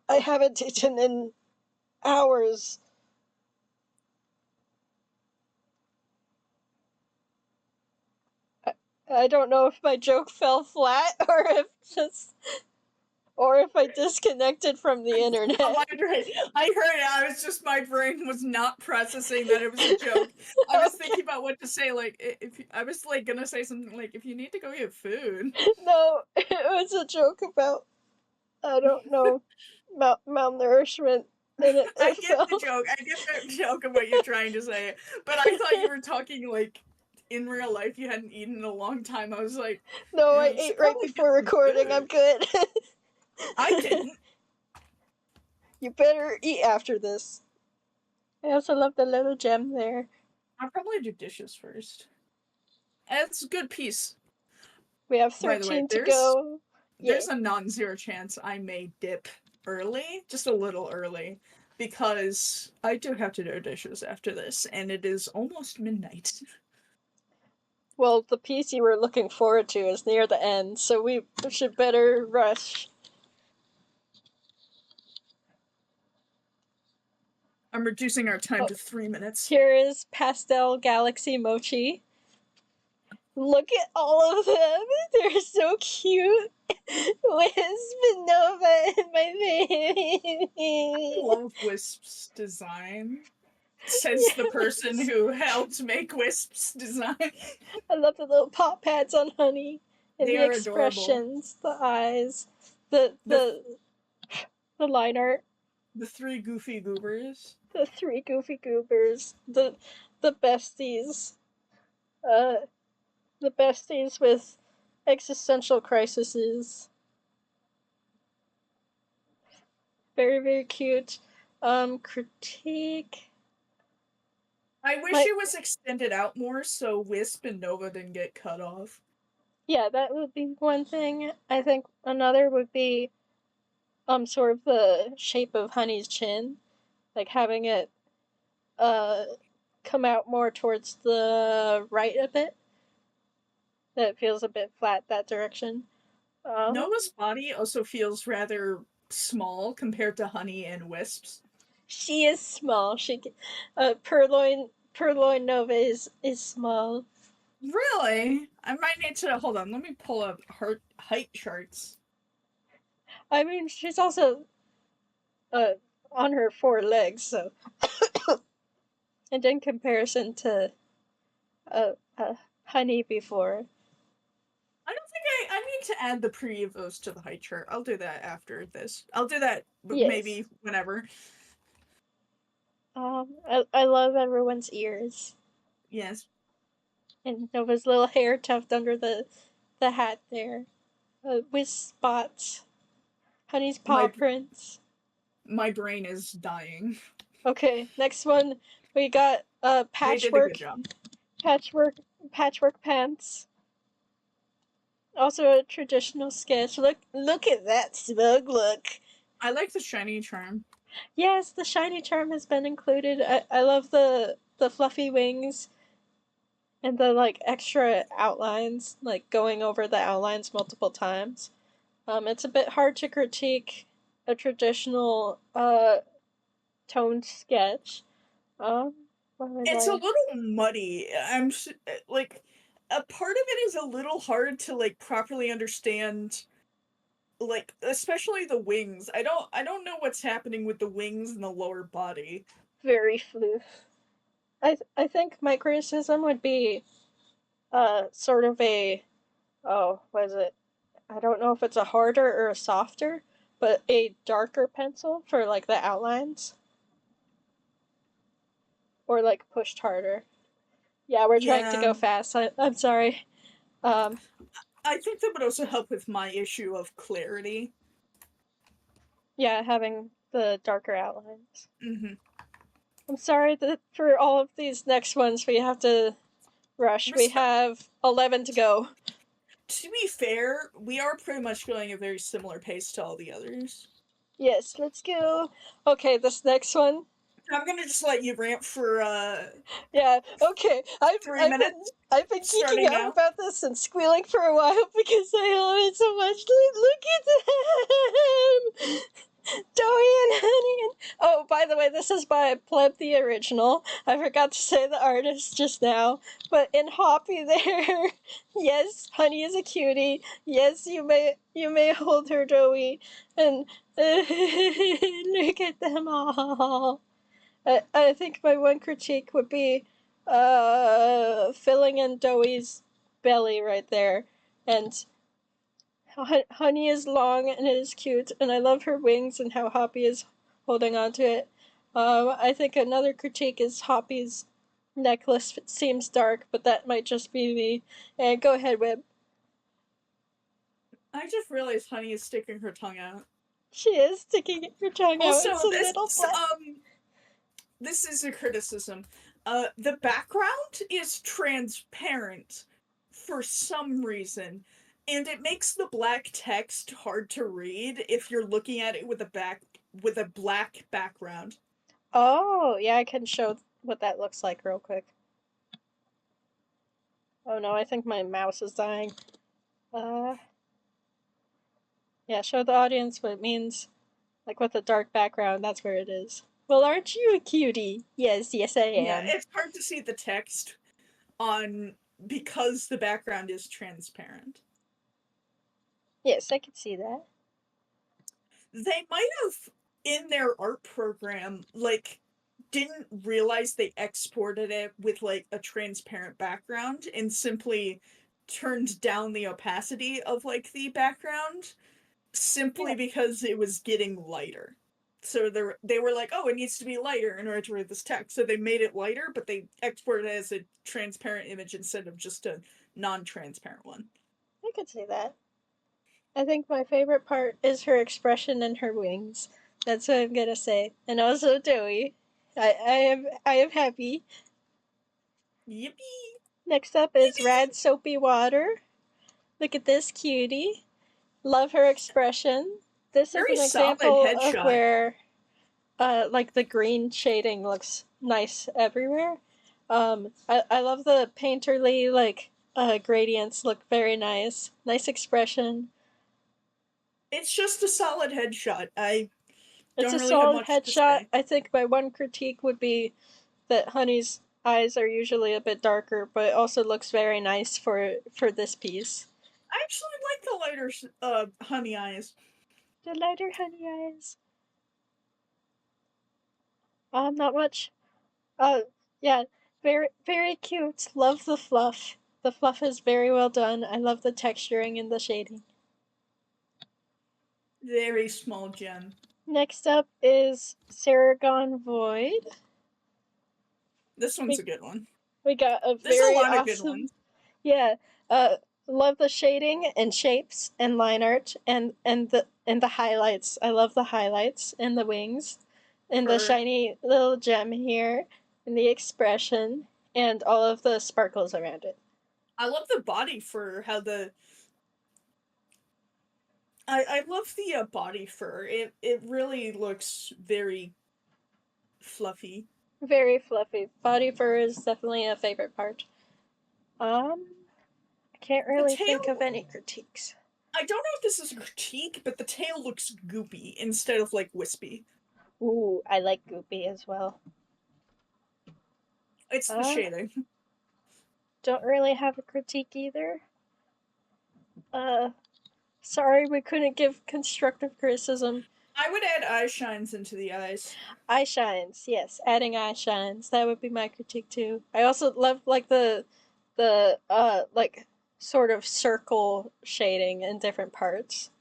I haven't eaten in hours. I don't know if my joke fell flat or if I disconnected from the internet. Oh, I heard it. My brain was not processing that it was a joke. I was thinking about what to say. Like, if I was like gonna say something like, "If you need to go get food." No, it was a joke about, I don't know, malnourishment. And I get the joke. I get the joke of what you're trying to say. But I thought you were talking like in real life. You hadn't eaten in a long time. I was like, no, I ate right before recording. I'm good. I didn't. You better eat after this. I also love the little gem there. I'll probably do dishes first. It's a good piece. We have 13 to go. There's a non-zero chance I may dip early, just a little early, because I do have to do dishes after this, and it is almost midnight. Well, the piece you were looking forward to is near the end, so we should better rush. I'm reducing our time to 3 minutes. Here is Pastelgalaxymochi. Look at all of them. They're so cute. Wisp, Nova, and my baby. I love Wisp's design. Says the person who helped make Wisp's design. I love the little pop pads on Honey. And they the are expressions, adorable. the eyes, the line art. The 3 goofy goobers. The 3 goofy goobers. The besties. The besties with existential crises. Very, very cute. Critique. I wish it was extended out more so Wisp and Nova didn't get cut off. Yeah, that would be one thing. I think another would be sort of the shape of Honey's chin. Like having it come out more towards the right a bit. That feels a bit flat that direction. Nova's body also feels rather small compared to honey and wisps. She is small. Purloin Nova is small. Really? I might need to hold on. Let me pull up her height charts. I mean, she's also on her 4 legs, so. And in comparison to Honey before. I don't think I need to add the pre-evos to the height chart. I'll do that after this. I'll do that maybe Yes. whenever. I love everyone's ears. Yes. And Nova's little hair tucked under the hat there. With spots. Honey's paw prints. My brain is dying. Okay, next one we got Patchwork. PatchworkPants. Also a traditional sketch. Look at that smug look. I like the shiny charm. Yes, the shiny charm has been included. I love the fluffy wings and the like extra outlines, like going over the outlines multiple times. It's a bit hard to critique a traditional toned sketch. It's a little muddy. I'm like, a part of it is a little hard to like properly understand, like especially the wings. I don't know what's happening with the wings and the lower body. Very floof. I think my criticism would be sort of a, what is it? I don't know if it's a harder or a softer, but a darker pencil for like the outlines. Or like pushed harder. Yeah, we're trying to go fast. I'm sorry. I think that would also help with my issue of clarity. Yeah, having the darker outlines. Mm-hmm. I'm sorry that for all of these next ones we have to rush. We have 11 to go. To be fair, we are pretty much going a very similar pace to all the others. Yes, let's go. Okay, this next one. I'm gonna just let you rant for yeah, okay. 3 minutes. I've been geeking out about this and squealing for a while because I love it so much. Look at them! Doughy and Honey and... Oh, by the way, this is by PlebtheOriginal. I forgot to say the artist just now. But in Hoppy there, yes, Honey is a cutie. Yes, you may hold her, Doughy. And look at them all. I think my one critique would be filling in Doughy's belly right there. And Honey is long and it is cute, and I love her wings and how Hoppy is holding on to it. I think another critique is Hoppy's necklace seems dark, but that might just be me. And go ahead, Wib. I just realized Honey is sticking her tongue out. She is sticking her tongue out. It's a little this is a criticism. The background is transparent for some reason, and it makes the black text hard to read if you're looking at it with a black background. Oh, yeah, I can show what that looks like real quick. Oh no, I think my mouse is dying. Yeah, show the audience what it means. Like with a dark background, that's where it is. Well, aren't you a cutie? Yes, I am. Yeah, it's hard to see the text on because the background is transparent. Yes, I can see that. They might have, in their art program, like, didn't realize they exported it with, like, a transparent background and simply turned down the opacity of, like, the background simply because it was getting lighter. So they were like, oh, it needs to be lighter in order to read this text. So they made it lighter, but they exported it as a transparent image instead of just a non-transparent one. I could see that. I think my favorite part is her expression and her wings. That's what I'm gonna say. And also Doughy. I am happy. Yippee! Next up is radsoapywater. Look at this cutie. Love her expression. This is an example of where like the green shading looks nice everywhere. I love the painterly like gradients look very nice. Nice expression. It's just a solid headshot. I It's don't a really have solid much to headshot. say. I think my one critique would be that Honey's eyes are usually a bit darker, but it also looks very nice for this piece. I actually like the lighter honey eyes. The lighter Honey eyes. Not much. Yeah, very cute. Love the fluff. The fluff is very well done. I love the texturing and the shading. Very small gem. Next up is Saragonvoid. This one's a good one. We got a There's a very lot of good awesome. ones. Yeah, love the shading and shapes and line art and the highlights. I love the highlights and the wings and the shiny little gem here and the expression and all of the sparkles around it. I love the body for how the. I love the body fur. It really looks very fluffy. Very fluffy. Body fur is definitely a favorite part. I can't really think of any critiques. I don't know if this is a critique, but the tail looks goopy instead of like wispy. Ooh, I like goopy as well. It's the shading. Don't really have a critique either. Sorry we couldn't give constructive criticism. I would add eye shines into the eyes. Eye shines, yes, adding eye shines. That would be my critique too. I also love like the like sort of circle shading in different parts.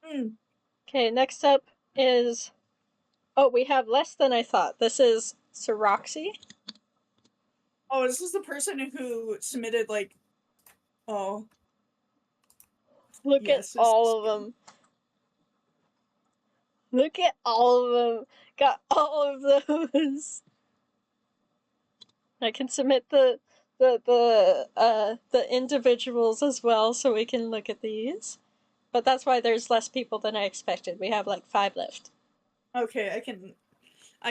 Okay, next up is we have less than I thought. This is Sseroxy. Oh, this is the person who submitted like Look at all of them. Look at all of them. Got all of those. I can submit the individuals as well so we can look at these. But that's why there's less people than I expected. We have like 5 left. Okay, I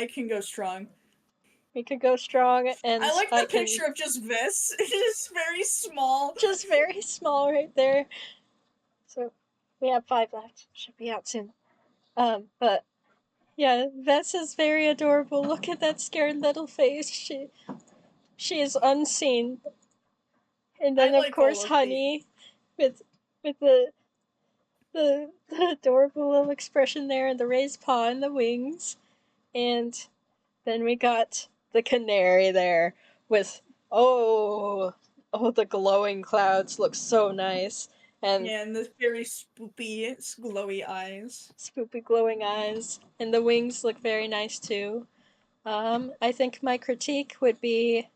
can go strong. We could go strong, and I like the picture of just Vess. It is very small. Just very small right there. So we have 5 left. Should be out soon. But yeah, Vess is very adorable. Look at that scared little face. She is unseen. And then of course Honey with the adorable little expression there and the raised paw and the wings. And then we got the canary there with the glowing clouds look so nice. And the very spoopy, glowy eyes. Spoopy glowing eyes. And the wings look very nice too. I think my critique would be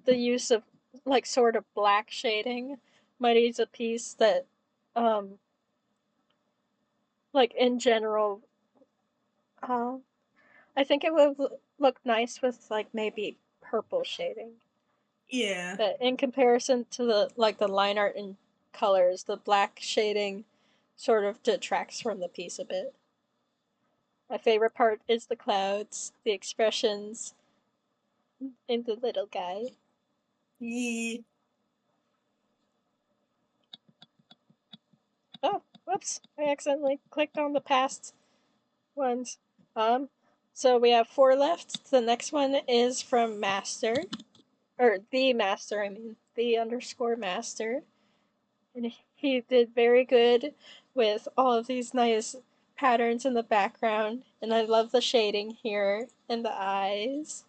the use of like sort of black shading. Money's a piece that like in general I think it would look nice with like maybe purple shading. Yeah. But in comparison to the line art and colors, the black shading sort of detracts from the piece a bit. My favorite part is the clouds, the expressions, and the little guy. Yee. Oh, whoops! I accidentally clicked on the past ones. So we have 4 left. The next one is from Master. Or the Master, I mean. The _Master. And he did very good with all of these nice patterns in the background. And I love the shading here and the eyes.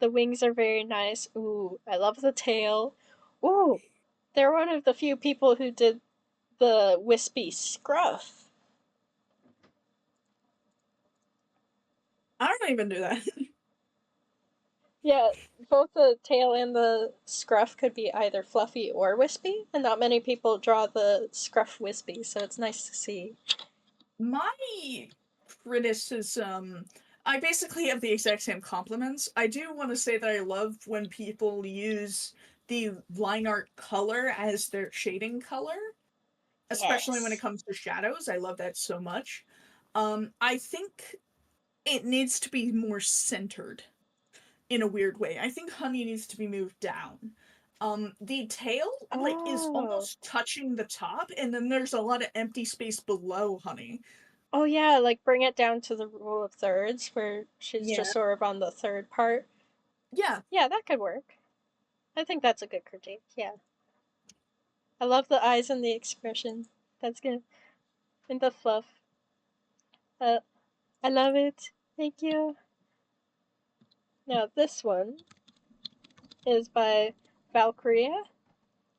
The wings are very nice. Ooh, I love the tail. Ooh, they're one of the few people who did the wispy scruff. I don't even do that. Yeah, both the tail and the scruff could be either fluffy or wispy, and not many people draw the scruff wispy, so it's nice to see. My criticism, I basically have the exact same compliments. I do want to say that I love when people use the line art color as their shading color, especially when it comes to shadows. I love that so much. I think it needs to be more centered in a weird way. I think Honey needs to be moved down. The tail like is Oh. almost touching the top, and then there's a lot of empty space below Honey. Oh yeah, like bring it down to the rule of thirds where she's Yeah. just sort of on the third part. Yeah. Yeah, that could work. I think that's a good critique, yeah. I love the eyes and the expression. That's good. And the fluff. I love it. Thank you. Now this one is by valkriia.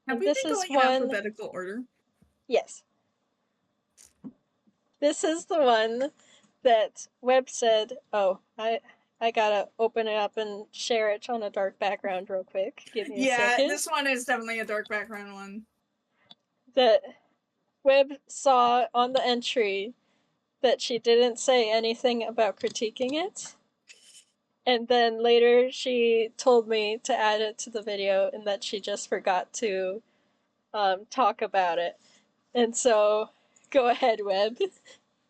Have And we this been is going in one... alphabetical order? Yes. This is the one that Webb said, oh, I gotta open it up and share it on a dark background real quick. Give me a second. Yeah, this one is definitely a dark background one. That Webb saw on the entry that she didn't say anything about critiquing it. And then later she told me to add it to the video and that she just forgot to talk about it. And so, go ahead, Webb.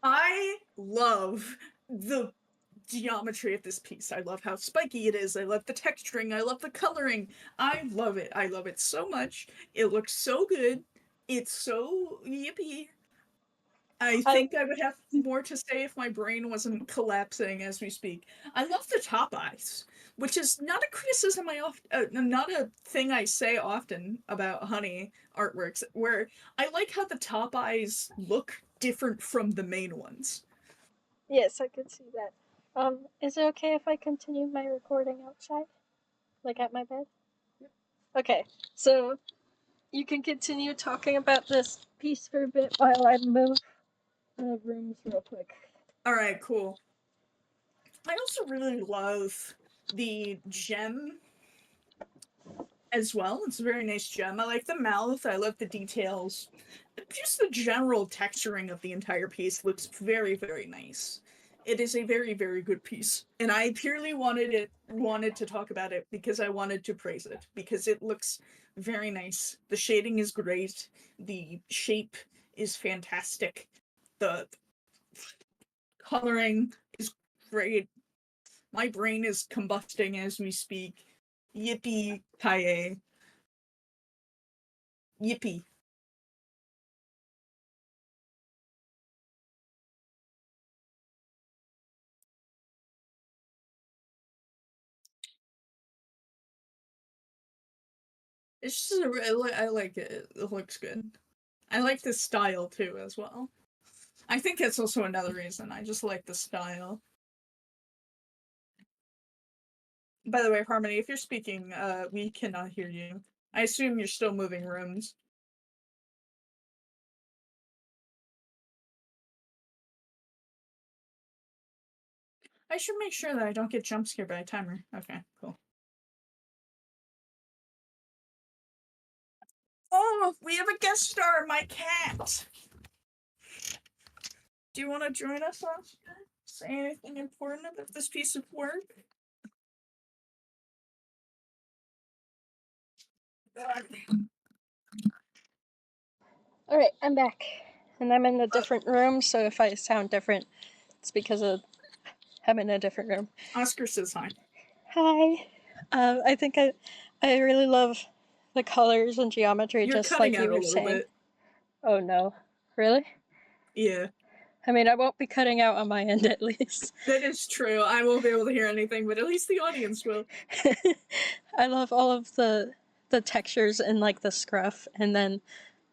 I love the geometry of this piece. I love how spiky it is. I love the texturing. I love the coloring. I love it. I love it so much. It looks so good. It's so yippee. I think I would have more to say if my brain wasn't collapsing as we speak. I love the top eyes, which is not a criticism not a thing I say often about Honey artworks, where I like how the top eyes look different from the main ones. Yes, I could see that. Is it okay if I continue my recording outside? Like at my bed? Okay, so you can continue talking about this piece for a bit while I move rooms real quick. Alright, cool. I also really love the gem as well. It's a very nice gem. I like the mouth, I love the details. Just the general texturing of the entire piece looks very, very nice. It is a very, very good piece. And I purely wanted to talk about it because I wanted to praise it, because it looks very nice. The shading is great. The shape is fantastic. The coloring is great. My brain is combusting as we speak. Yippee kaye. Yippee. It's just I like it. It looks good. I like the style too as well. I think that's also another reason. I just like the style. By the way, Harmony, if you're speaking, we cannot hear you. I assume you're still moving rooms. I should make sure that I don't get jump scared by a timer. Okay, cool. Oh, we have a guest star, my cat! Do you want to join us, Oscar? Say anything important about this piece of work? Alright, I'm back. And I'm in a different room, so if I sound different, it's because of I'm in a different room. Oscar says hi. Hi. I think I really love the colors and geometry, You're just cutting like out you a were little saying. bit. Oh no. Really? Yeah. I mean, I won't be cutting out on my end at least. That is true. I won't be able to hear anything, but at least the audience will. I love all of the textures and like the scruff, and then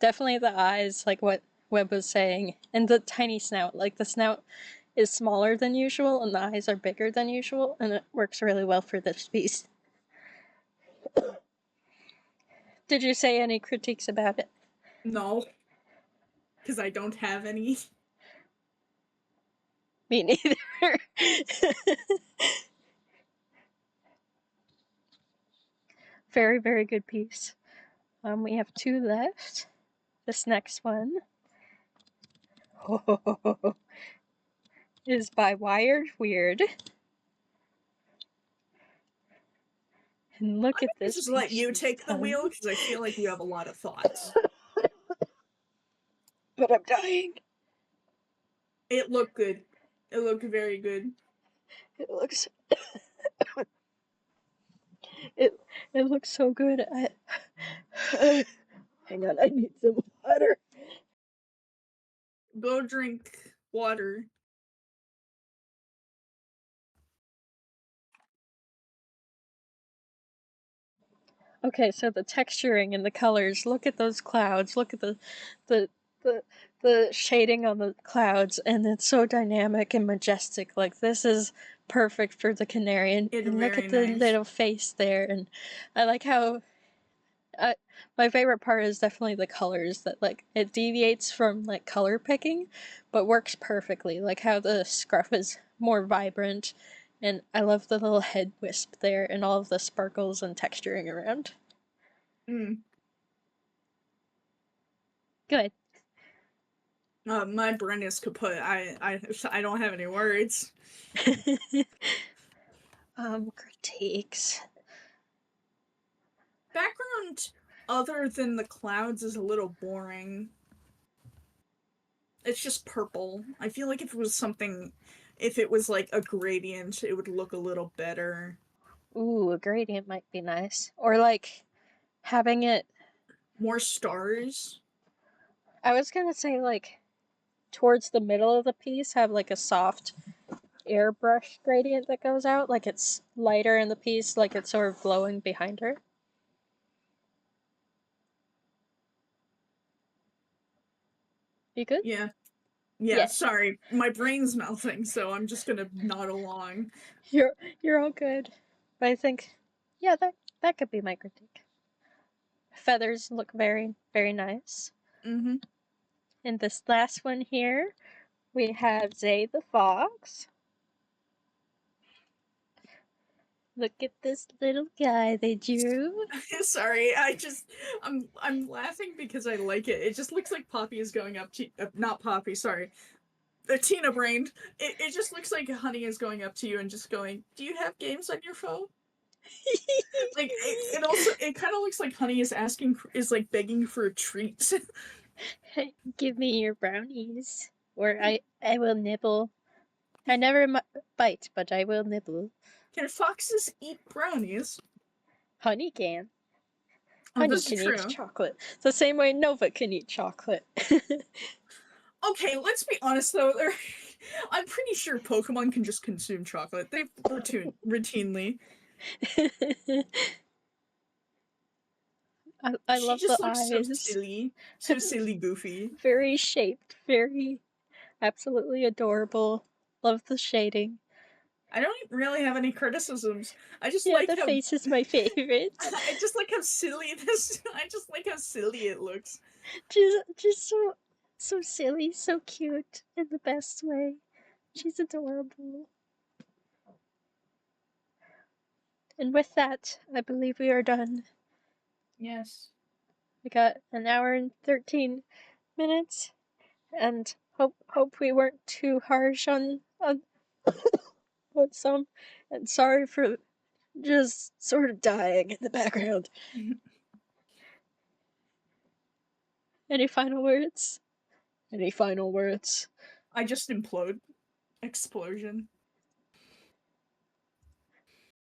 definitely the eyes, like what Webb was saying, and the tiny snout. Like the snout is smaller than usual and the eyes are bigger than usual, and it works really well for this piece. Did you say any critiques about it? No. Because I don't have any. Me neither. Very, very good piece. We have 2 left. This next one is by wiredweird. And look at this. Just let you take the wheel because I feel like you have a lot of thoughts. But I'm dying. It looked good. It looked very good. It looks. it looks so good. Hang on, I need some water. Go drink water. Okay, so the texturing and the colors. Look at those clouds. Look at the the shading on the clouds, and it's so dynamic and majestic. Like, this is perfect for the canary. And look at the little face there. And I like how my favorite part is definitely the colors, that like it deviates from like color picking, but works perfectly. Like how the scruff is more vibrant, and I love the little head wisp there and all of the sparkles and texturing around. Good. My brain is kaput. I don't have any words. Critiques. Background other than the clouds is a little boring. It's just purple. I feel like if it was like a gradient, it would look a little better. Ooh, a gradient might be nice. Or like having it more stars. I was gonna say like towards the middle of the piece have like a soft airbrush gradient that goes out, like it's lighter in the piece, like it's sort of glowing behind her. You good? Yeah, sorry. My brain's melting, so I'm just gonna nod along. You're all good. But I think, yeah, that could be my critique. Feathers look very, very nice. Mm-hmm. And this last one here, we have Zeythefox. Look at this little guy they drew. Sorry, I'm laughing because I like it. It just looks like Poppy is going up to not Poppy, sorry. Tina brained. It just looks like Honey is going up to you and just going, "Do you have games on your phone?" Like it kind of looks like Honey is like begging for a treat. Give me your brownies, or I will nibble. I never bite, but I will nibble. Can foxes eat brownies? Honey can. Oh, Honey this can is true. eat chocolate. The same way Nova can eat chocolate. Okay, let's be honest though. I'm pretty sure Pokemon can just consume chocolate. They routinely. I love the looks eyes. So silly, goofy. Very shaped, very absolutely adorable. Love the shading. I don't really have any criticisms. I just Yeah, like the how face is my favorite. I just like how silly this. I just like how silly it looks. Just so silly, so cute in the best way. She's adorable. And with that, I believe we are done. Yes. We got an hour and 13 minutes, and hope we weren't too harsh on some. And sorry for just sort of dying in the background. Any final words? Any final words? I just implode. Explosion.